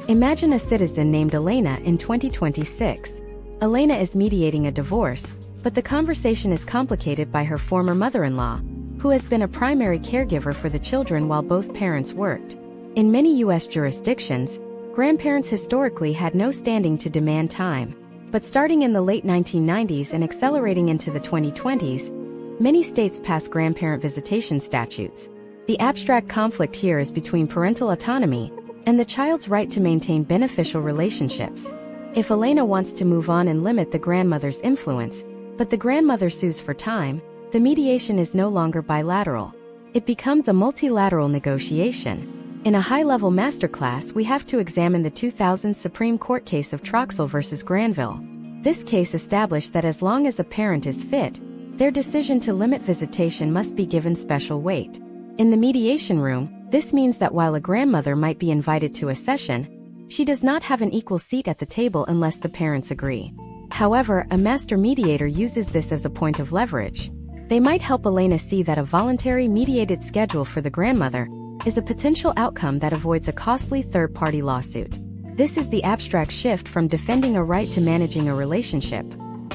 Imagine a citizen named Elena in 2026. Elena is mediating a divorce, but the conversation is complicated by her former mother-in-law, who has been a primary caregiver for the children while both parents worked. In many U.S. jurisdictions, grandparents historically had no standing to demand time. But starting in the late 1990s and accelerating into the 2020s, many states passed grandparent visitation statutes. The abstract conflict here is between parental autonomy and the child's right to maintain beneficial relationships. If Elena wants to move on and limit the grandmother's influence, but the grandmother sues for time, the mediation is no longer bilateral. It becomes a multilateral negotiation. In a high-level masterclass, we have to examine the 2000 Supreme Court case of Troxel versus Granville. This case established that as long as a parent is fit, their decision to limit visitation must be given special weight. In the mediation room, this means that while a grandmother might be invited to a session, she does not have an equal seat at the table unless the parents agree. However, a master mediator uses this as a point of leverage. They might help Elena see that a voluntary mediated schedule for the grandmother is a potential outcome that avoids a costly third-party lawsuit. This is the abstract shift from defending a right to managing a relationship.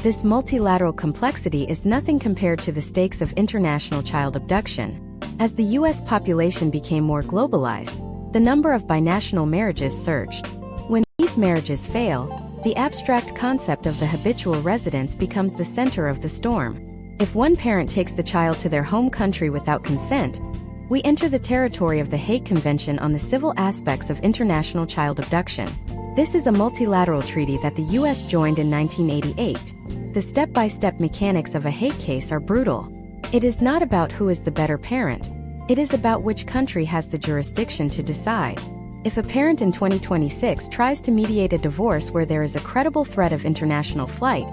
This multilateral complexity is nothing compared to the stakes of international child abduction. As the U.S. population became more globalized, the number of binational marriages surged. When these marriages fail, the abstract concept of the habitual residence becomes the center of the storm. If one parent takes the child to their home country without consent, we enter the territory of the Hague Convention on the Civil Aspects of International Child Abduction. This is a multilateral treaty that the U.S. joined in 1988. The step-by-step mechanics of a Hague case are brutal. It is not about who is the better parent. It is about which country has the jurisdiction to decide. If a parent in 2026 tries to mediate a divorce where there is a credible threat of international flight,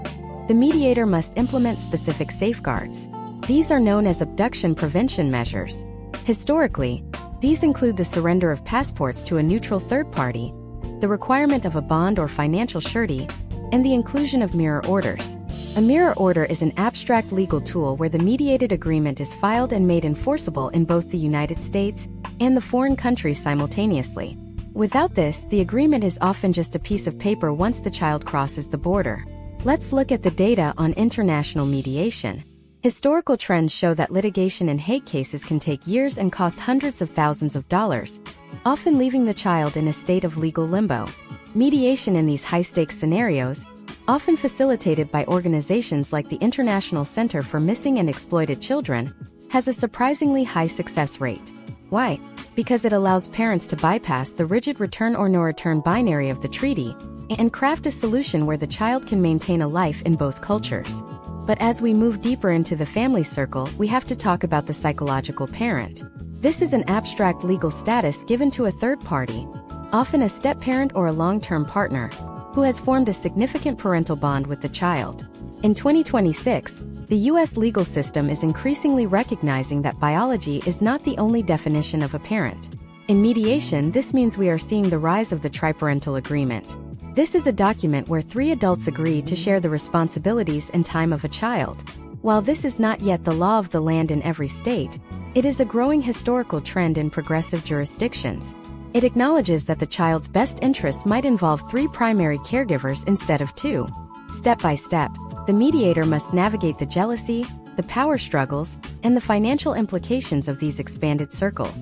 the mediator must implement specific safeguards. These are known as abduction prevention measures. Historically, these include the surrender of passports to a neutral third party, the requirement of a bond or financial surety, and the inclusion of mirror orders. A mirror order is an abstract legal tool where the mediated agreement is filed and made enforceable in both the United States and the foreign countries simultaneously. Without this, the agreement is often just a piece of paper once the child crosses the border. Let's look at the data on international mediation. Historical trends show that litigation in Hague cases can take years and cost hundreds of thousands of dollars, often leaving the child in a state of legal limbo. Mediation in these high-stakes scenarios, often facilitated by organizations like the International Center for Missing and Exploited Children, has a surprisingly high success rate. Why? Because it allows parents to bypass the rigid return or no return binary of the treaty and craft a solution where the child can maintain a life in both cultures. But as we move deeper into the family circle, we have to talk about the psychological parent. This is an abstract legal status given to a third party, often a step-parent or a long-term partner, who has formed a significant parental bond with the child. In 2026, the U.S. legal system is increasingly recognizing that biology is not the only definition of a parent. In mediation, this means we are seeing the rise of the triparental agreement. This is a document where 3 adults agree to share the responsibilities and time of a child. While this is not yet the law of the land in every state, it is a growing historical trend in progressive jurisdictions. It acknowledges that the child's best interests might involve 3 primary caregivers instead of 2. Step by step, the mediator must navigate the jealousy, the power struggles, and the financial implications of these expanded circles.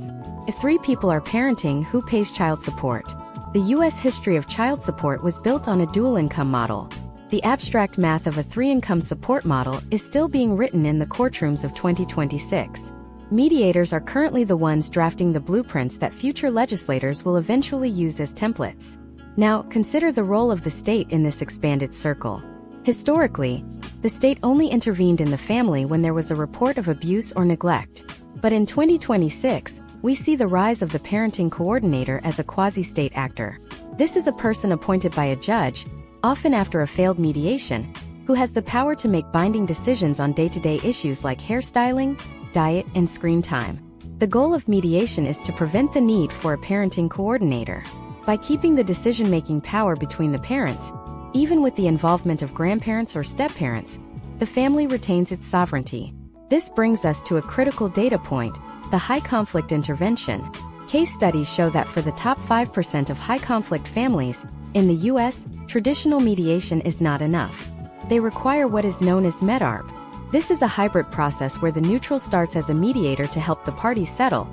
If 3 people are parenting, who pays child support? The U.S. history of child support was built on a dual-income model. The abstract math of a 3-income support model is still being written in the courtrooms of 2026. Mediators are currently the ones drafting the blueprints that future legislators will eventually use as templates. Now, consider the role of the state in this expanded circle. Historically, the state only intervened in the family when there was a report of abuse or neglect. But in 2026, we see the rise of the parenting coordinator as a quasi-state actor. This is a person appointed by a judge, often after a failed mediation, who has the power to make binding decisions on day-to-day issues like hairstyling, diet, and screen time. The goal of mediation is to prevent the need for a parenting coordinator. By keeping the decision-making power between the parents, even with the involvement of grandparents or step-parents, the family retains its sovereignty. This brings us to a critical data point, the high-conflict intervention. Case studies show that for the top 5% of high-conflict families in the U.S., traditional mediation is not enough. They require what is known as MEDARB. This is a hybrid process where the neutral starts as a mediator to help the parties settle,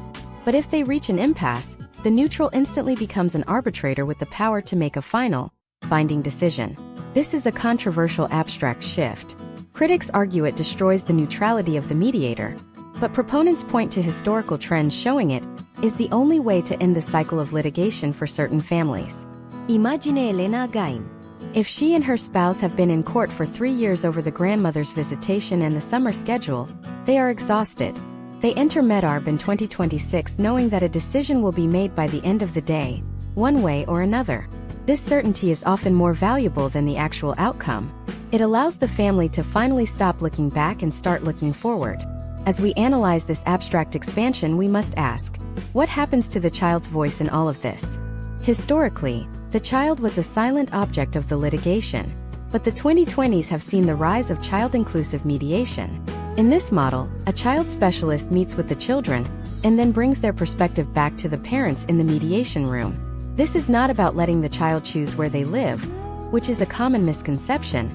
but if they reach an impasse, the neutral instantly becomes an arbitrator with the power to make a final, binding decision. This is a controversial abstract shift. Critics argue it destroys the neutrality of the mediator, but proponents point to historical trends showing it is the only way to end the cycle of litigation for certain families. Imagine Elena again. If she and her spouse have been in court for 3 years over the grandmother's visitation and the summer schedule, they are exhausted. They enter MEDARB in 2026 knowing that a decision will be made by the end of the day, one way or another. This certainty is often more valuable than the actual outcome. It allows the family to finally stop looking back and start looking forward. As we analyze this abstract expansion, we must ask, what happens to the child's voice in all of this? Historically, the child was a silent object of the litigation, but the 2020s have seen the rise of child-inclusive mediation. In this model, a child specialist meets with the children and then brings their perspective back to the parents in the mediation room. This is not about letting the child choose where they live, which is a common misconception,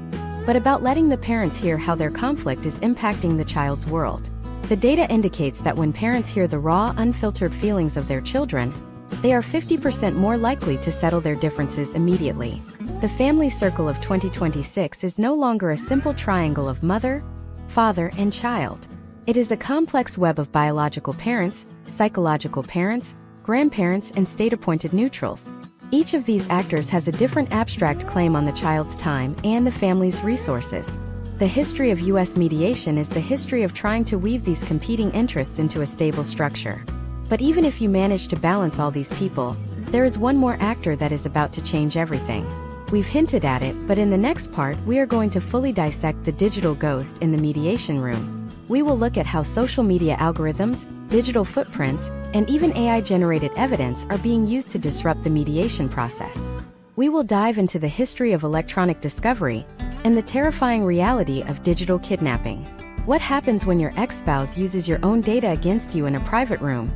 but about letting the parents hear how their conflict is impacting the child's world. The data indicates that when parents hear the raw, unfiltered feelings of their children, they are 50% more likely to settle their differences immediately. The family circle of 2026 is no longer a simple triangle of mother, father, and child. It is a complex web of biological parents, psychological parents, grandparents, and state-appointed neutrals. Each of these actors has a different abstract claim on the child's time and the family's resources. The history of U.S. mediation is the history of trying to weave these competing interests into a stable structure. But even if you manage to balance all these people, there is one more actor that is about to change everything. We've hinted at it, but in the next part we are going to fully dissect the digital ghost in the mediation room. We will look at how social media algorithms, digital footprints, and even AI-generated evidence are being used to disrupt the mediation process. We will dive into the history of electronic discovery and the terrifying reality of digital kidnapping. What happens when your ex-spouse uses your own data against you in a private room?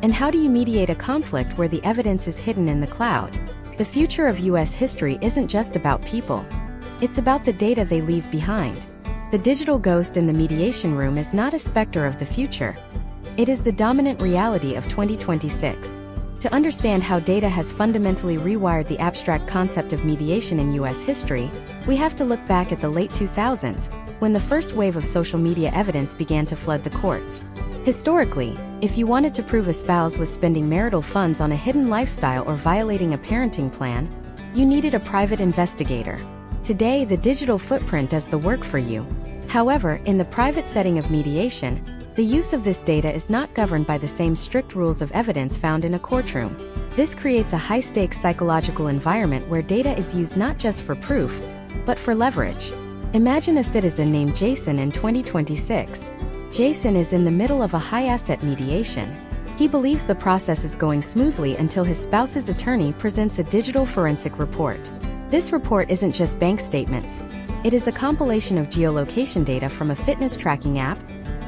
And how do you mediate a conflict where the evidence is hidden in the cloud? The future of U.S. history isn't just about people. It's about the data they leave behind. The digital ghost in the mediation room is not a specter of the future. It is the dominant reality of 2026. To understand how data has fundamentally rewired the abstract concept of mediation in U.S. history, we have to look back at the late 2000s, when the first wave of social media evidence began to flood the courts. Historically, if you wanted to prove a spouse was spending marital funds on a hidden lifestyle or violating a parenting plan, you needed a private investigator. Today, the digital footprint does the work for you. However, in the private setting of mediation, the use of this data is not governed by the same strict rules of evidence found in a courtroom. This creates a high-stakes psychological environment where data is used not just for proof, but for leverage. Imagine a citizen named Jason in 2026. Jason is in the middle of a high-asset mediation. He believes the process is going smoothly until his spouse's attorney presents a digital forensic report. This report isn't just bank statements. It is a compilation of geolocation data from a fitness tracking app,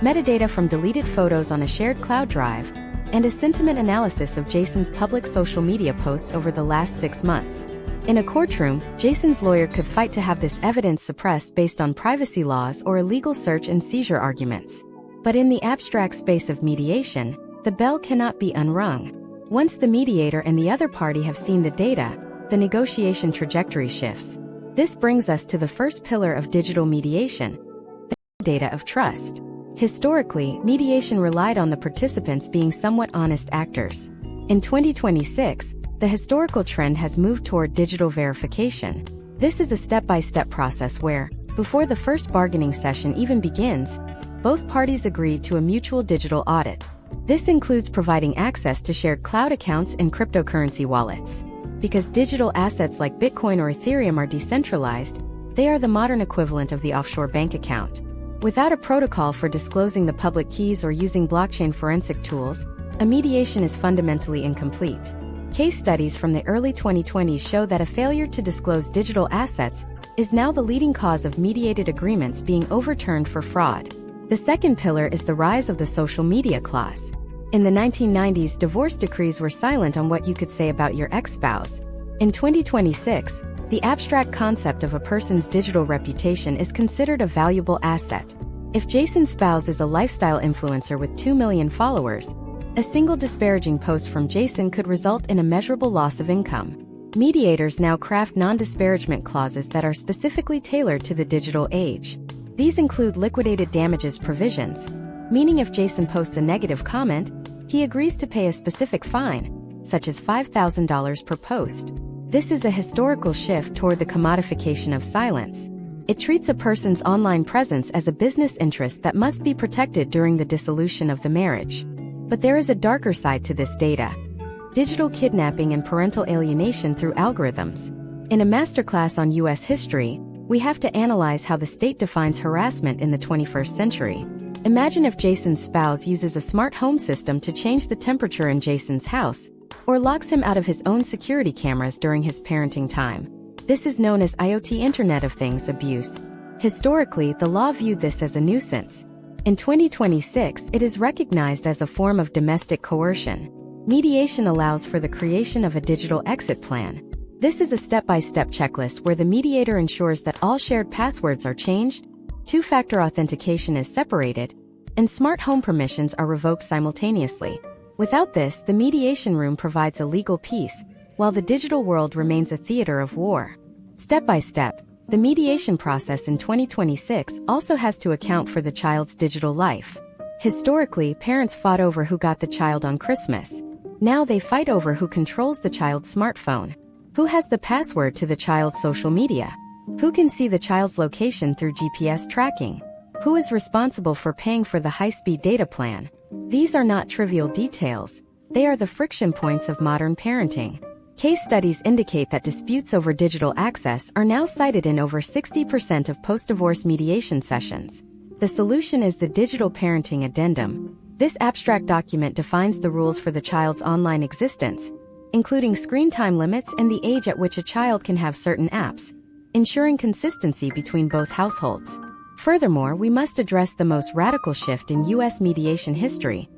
metadata from deleted photos on a shared cloud drive, and a sentiment analysis of Jason's public social media posts over the last 6 months. In a courtroom, Jason's lawyer could fight to have this evidence suppressed based on privacy laws or illegal search and seizure arguments. But in the abstract space of mediation, the bell cannot be unrung. Once the mediator and the other party have seen the data, the negotiation trajectory shifts. This brings us to the first pillar of digital mediation, the data of trust. Historically, mediation relied on the participants being somewhat honest actors. In 2026, the historical trend has moved toward digital verification. This is a step-by-step process where, Before the first bargaining session even begins, both parties agree to a mutual digital audit. This includes providing access to shared cloud accounts and cryptocurrency wallets. Because digital assets like Bitcoin or Ethereum are decentralized, they are the modern equivalent of the offshore bank account. Without a protocol for disclosing the public keys or using blockchain forensic tools, a mediation is fundamentally incomplete. Case studies from the early 2020s show that a failure to disclose digital assets is now the leading cause of mediated agreements being overturned for fraud. The second pillar is the rise of the social media clause. In the 1990s, divorce decrees were silent on what you could say about your ex-spouse. In 2026, the abstract concept of a person's digital reputation is considered a valuable asset. If Jason's spouse is a lifestyle influencer with 2 million followers, a single disparaging post from Jason could result in a measurable loss of income. Mediators now craft non-disparagement clauses that are specifically tailored to the digital age. These include liquidated damages provisions, meaning if Jason posts a negative comment, he agrees to pay a specific fine, such as $5,000 per post. This is a historical shift toward the commodification of silence. It treats a person's online presence as a business interest that must be protected during the dissolution of the marriage. But there is a darker side to this data: digital kidnapping and parental alienation through algorithms. In a masterclass on U.S. history, we have to analyze how the state defines harassment in the 21st century. Imagine if Jason's spouse uses a smart home system to change the temperature in Jason's house, or locks him out of his own security cameras during his parenting time. This is known as IoT Internet of Things abuse. Historically, the law viewed this as a nuisance. In 2026, it is recognized as a form of domestic coercion. Mediation allows for the creation of a digital exit plan. This is a step-by-step checklist where the mediator ensures that all shared passwords are changed, two-factor authentication is separated, and smart home permissions are revoked simultaneously. Without this, the mediation room provides a legal peace, while the digital world remains a theater of war. Step by step, the mediation process in 2026 also has to account for the child's digital life. Historically, parents fought over who got the child on Christmas. Now they fight over who controls the child's smartphone, who has the password to the child's social media, who can see the child's location through GPS tracking, who is responsible for paying for the high-speed data plan. These are not trivial details. They are the friction points of modern parenting. Case studies indicate that disputes over digital access are now cited in over 60% of post-divorce mediation sessions. The solution is the Digital Parenting Addendum. This abstract document defines the rules for the child's online existence, including screen time limits and the age at which a child can have certain apps, ensuring consistency between both households. Furthermore, we must address the most radical shift in U.S. mediation history: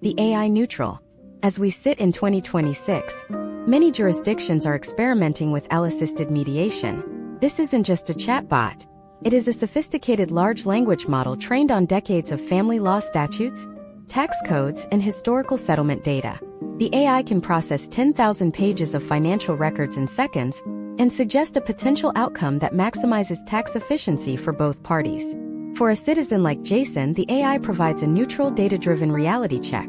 the AI neutral. As we sit in 2026, many jurisdictions are experimenting with AI-assisted mediation. This isn't just a chatbot. It is a sophisticated large language model trained on decades of family law statutes, tax codes, and historical settlement data. The AI can process 10,000 pages of financial records in seconds and suggest a potential outcome that maximizes tax efficiency for both parties. For a citizen like Jason, the AI provides a neutral, data-driven reality check.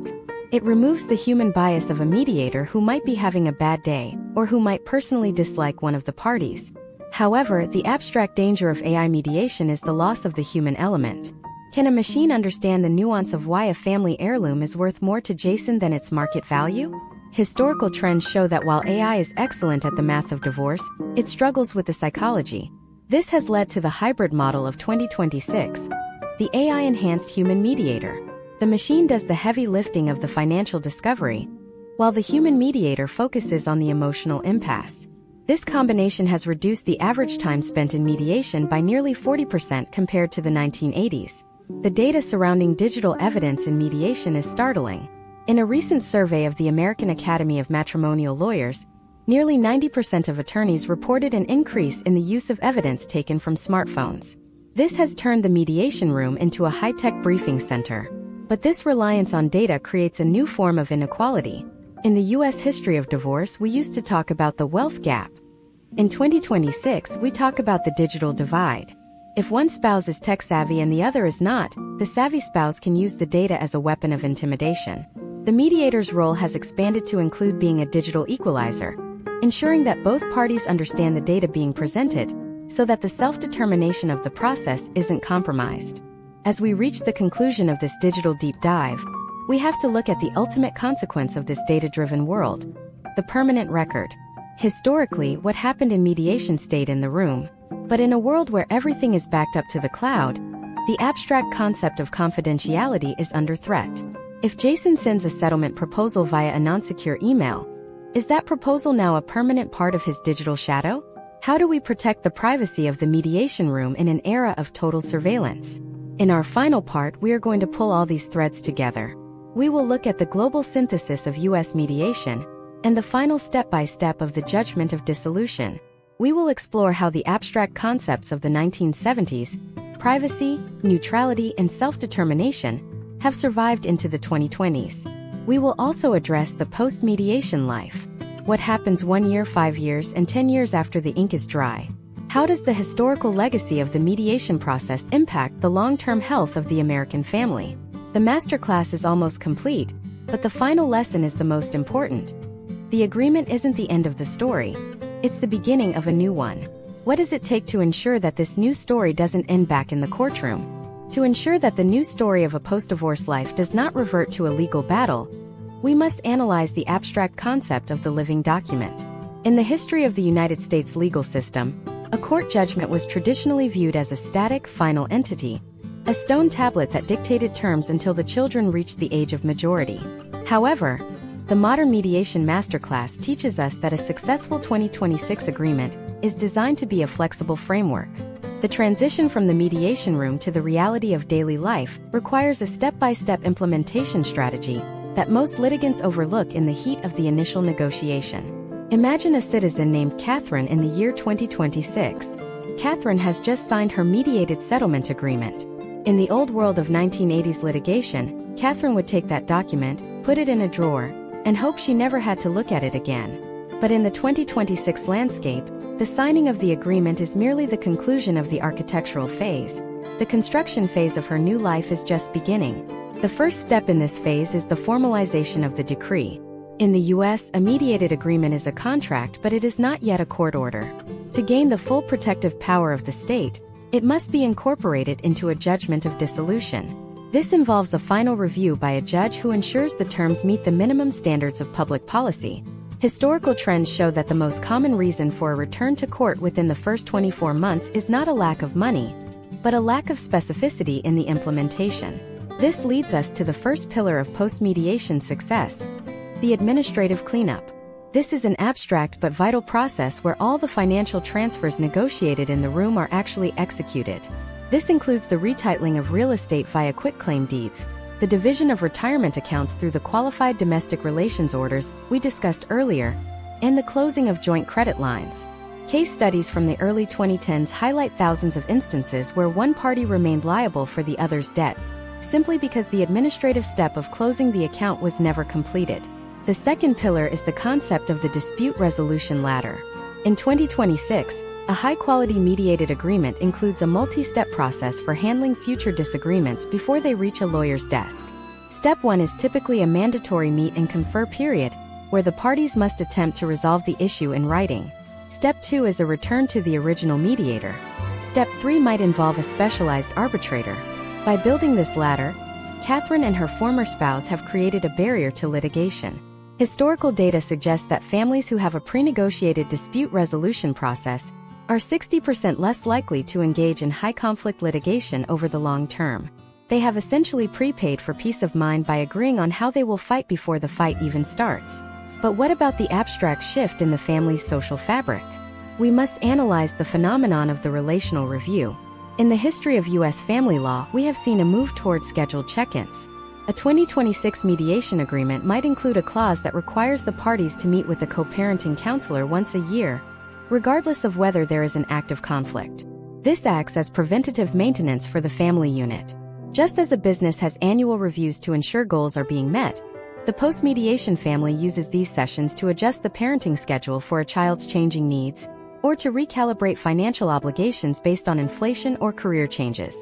It removes the human bias of a mediator who might be having a bad day, or who might personally dislike one of the parties. However, the abstract danger of AI mediation is the loss of the human element. Can a machine understand the nuance of why a family heirloom is worth more to Jason than its market value? Historical trends show that while AI is excellent at the math of divorce, it struggles with the psychology. This has led to the hybrid model of 2026, the AI-enhanced human mediator. The machine does the heavy lifting of the financial discovery, while the human mediator focuses on the emotional impasse. This combination has reduced the average time spent in mediation by nearly 40% compared to the 1980s. The data surrounding digital evidence in mediation is startling. In a recent survey of the American Academy of Matrimonial Lawyers, nearly 90% of attorneys reported an increase in the use of evidence taken from smartphones. This has turned the mediation room into a high-tech briefing center. But this reliance on data creates a new form of inequality. In the U.S. history of divorce, we used to talk about the wealth gap. In 2026, we talk about the digital divide. If one spouse is tech-savvy and the other is not, the savvy spouse can use the data as a weapon of intimidation. The mediator's role has expanded to include being a digital equalizer, ensuring that both parties understand the data being presented, so that the self-determination of the process isn't compromised. As we reach the conclusion of this digital deep dive, we have to look at the ultimate consequence of this data-driven world: the permanent record. Historically, what happened in mediation stayed in the room. But in a world where everything is backed up to the cloud, the abstract concept of confidentiality is under threat. If Jason sends a settlement proposal via a non-secure email, is that proposal now a permanent part of his digital shadow? How do we protect the privacy of the mediation room in an era of total surveillance? In our final part, we are going to pull all these threads together. We will look at the global synthesis of U.S. mediation and the final step-by-step of the judgment of dissolution. We will explore how the abstract concepts of the 1970s, privacy, neutrality, and self-determination, have survived into the 2020s. We will also address the post-mediation life. What happens 1 year, 5 years, and 10 years after the ink is dry? How does the historical legacy of the mediation process impact the long-term health of the American family? The masterclass is almost complete, but the final lesson is the most important. The agreement isn't the end of the story. It's the beginning of a new one. What does it take to ensure that this new story doesn't end back in the courtroom? To ensure that the new story of a post-divorce life does not revert to a legal battle, we must analyze the abstract concept of the living document. In the history of the United States legal system, a court judgment was traditionally viewed as a static, final entity, a stone tablet that dictated terms until the children reached the age of majority. However, the modern mediation masterclass teaches us that a successful 2026 agreement is designed to be a flexible framework. The transition from the mediation room to the reality of daily life requires a step-by-step implementation strategy that most litigants overlook in the heat of the initial negotiation. Imagine a citizen named Catherine in the year 2026. Catherine has just signed her mediated settlement agreement. In the old world of 1980s litigation, Catherine would take that document, put it in a drawer, and hope she never had to look at it again. But in the 2026 landscape, the signing of the agreement is merely the conclusion of the architectural phase. The construction phase of her new life is just beginning. The first step in this phase is the formalization of the decree. In the US, a mediated agreement is a contract, but it is not yet a court order. To gain the full protective power of the state, it must be incorporated into a judgment of dissolution. This involves a final review by a judge who ensures the terms meet the minimum standards of public policy. Historical trends show that the most common reason for a return to court within the first 24 months is not a lack of money, but a lack of specificity in the implementation. This leads us to the first pillar of post-mediation success: the administrative cleanup. This is an abstract but vital process where all the financial transfers negotiated in the room are actually executed. This includes the retitling of real estate via quitclaim deeds, the division of retirement accounts through the qualified domestic relations orders we discussed earlier, and the closing of joint credit lines. Case studies from the early 2010s highlight thousands of instances where one party remained liable for the other's debt, simply because the administrative step of closing the account was never completed. The second pillar is the concept of the dispute resolution ladder. In 2026, a high-quality mediated agreement includes a multi-step process for handling future disagreements before they reach a lawyer's desk. Step 1 is typically a mandatory meet and confer period, where the parties must attempt to resolve the issue in writing. Step 2 is a return to the original mediator. Step 3 might involve a specialized arbitrator. By building this ladder, Catherine and her former spouse have created a barrier to litigation. Historical data suggests that families who have a pre-negotiated dispute resolution process are 60% less likely to engage in high-conflict litigation over the long term. They have essentially prepaid for peace of mind by agreeing on how they will fight before the fight even starts. But what about the abstract shift in the family's social fabric? We must analyze the phenomenon of the relational review. In the history of U.S. family law, we have seen a move toward scheduled check-ins. A 2026 mediation agreement might include a clause that requires the parties to meet with a co-parenting counselor once a year, regardless of whether there is an active conflict. This acts as preventative maintenance for the family unit. Just as a business has annual reviews to ensure goals are being met, the post-mediation family uses these sessions to adjust the parenting schedule for a child's changing needs, or to recalibrate financial obligations based on inflation or career changes.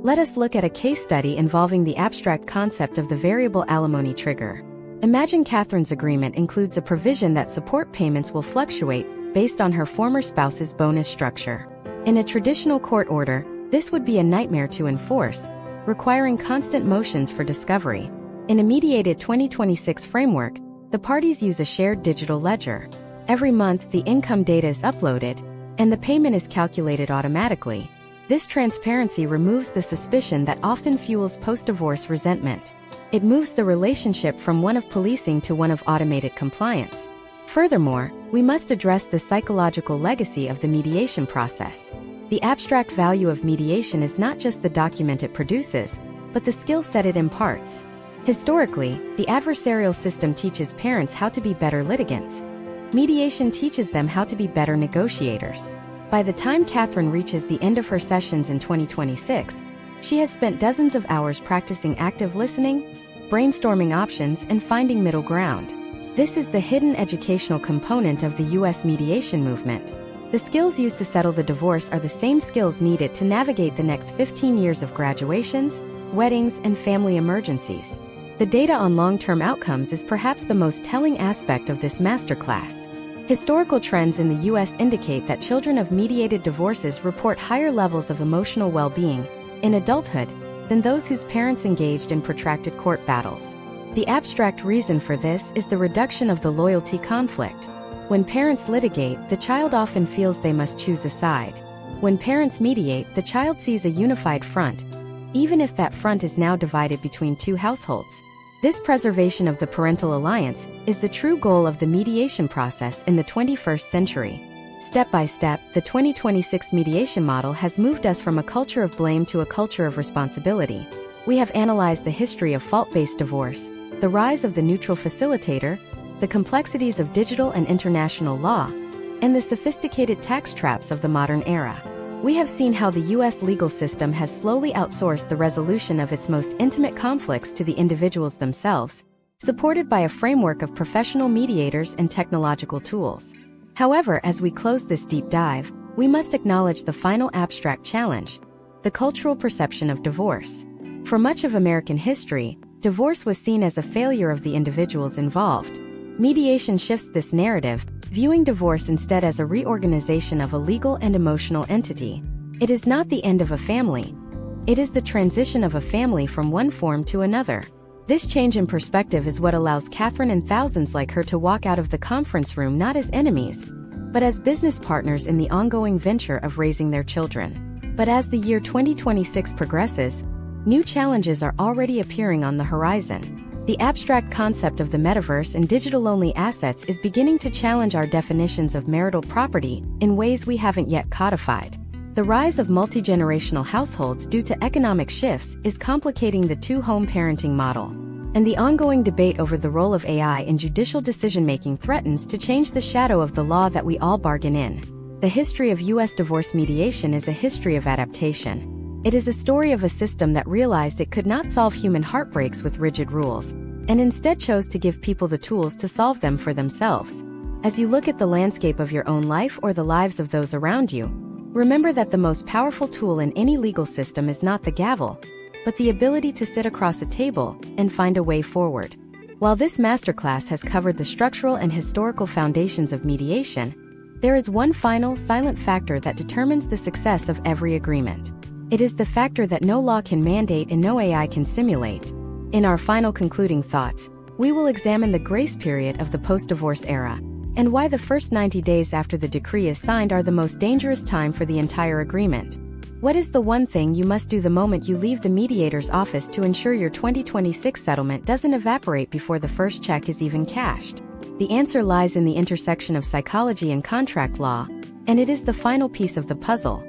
Let us look at a case study involving the abstract concept of the variable alimony trigger. Imagine Catherine's agreement includes a provision that support payments will fluctuate based on her former spouse's bonus structure. In a traditional court order, this would be a nightmare to enforce, requiring constant motions for discovery. In a mediated 2026 framework, the parties use a shared digital ledger. Every month, the income data is uploaded, and the payment is calculated automatically. This transparency removes the suspicion that often fuels post-divorce resentment. It moves the relationship from one of policing to one of automated compliance. Furthermore, we must address the psychological legacy of the mediation process. The abstract value of mediation is not just the document it produces, but the skill set it imparts. Historically, the adversarial system teaches parents how to be better litigants. Mediation teaches them how to be better negotiators. By the time Catherine reaches the end of her sessions in 2026, she has spent dozens of hours practicing active listening, brainstorming options, and finding middle ground. This is the hidden educational component of the U.S. mediation movement. The skills used to settle the divorce are the same skills needed to navigate the next 15 years of graduations, weddings, and family emergencies. The data on long-term outcomes is perhaps the most telling aspect of this masterclass. Historical trends in the U.S. indicate that children of mediated divorces report higher levels of emotional well-being in adulthood than those whose parents engaged in protracted court battles. The abstract reason for this is the reduction of the loyalty conflict. When parents litigate, the child often feels they must choose a side. When parents mediate, the child sees a unified front, even if that front is now divided between two households. This preservation of the parental alliance is the true goal of the mediation process in the 21st century. Step by step, the 2026 mediation model has moved us from a culture of blame to a culture of responsibility. We have analyzed the history of fault-based divorce, the rise of the neutral facilitator, the complexities of digital and international law, and the sophisticated tax traps of the modern era. We have seen how the U.S. legal system has slowly outsourced the resolution of its most intimate conflicts to the individuals themselves, supported by a framework of professional mediators and technological tools. However, as we close this deep dive, we must acknowledge the final abstract challenge: the cultural perception of divorce. For much of American history, divorce was seen as a failure of the individuals involved. Mediation shifts this narrative, viewing divorce instead as a reorganization of a legal and emotional entity. It is not the end of a family. It is the transition of a family from one form to another. This change in perspective is what allows Catherine and thousands like her to walk out of the conference room not as enemies, but as business partners in the ongoing venture of raising their children. But as the year 2026 progresses, new challenges are already appearing on the horizon. The abstract concept of the metaverse and digital-only assets is beginning to challenge our definitions of marital property in ways we haven't yet codified. The rise of multi-generational households due to economic shifts is complicating the two-home parenting model. And the ongoing debate over the role of AI in judicial decision-making threatens to change the shadow of the law that we all bargain in. The history of U.S. divorce mediation is a history of adaptation. It is a story of a system that realized it could not solve human heartbreaks with rigid rules, and instead chose to give people the tools to solve them for themselves. As you look at the landscape of your own life or the lives of those around you, remember that the most powerful tool in any legal system is not the gavel, but the ability to sit across a table and find a way forward. While this masterclass has covered the structural and historical foundations of mediation, there is one final, silent factor that determines the success of every agreement. It is the factor that no law can mandate and no AI can simulate. In our final concluding thoughts, we will examine the grace period of the post-divorce era, and why the first 90 days after the decree is signed are the most dangerous time for the entire agreement. What is the one thing you must do the moment you leave the mediator's office to ensure your 2026 settlement doesn't evaporate before the first check is even cashed? The answer lies in the intersection of psychology and contract law, and it is the final piece of the puzzle.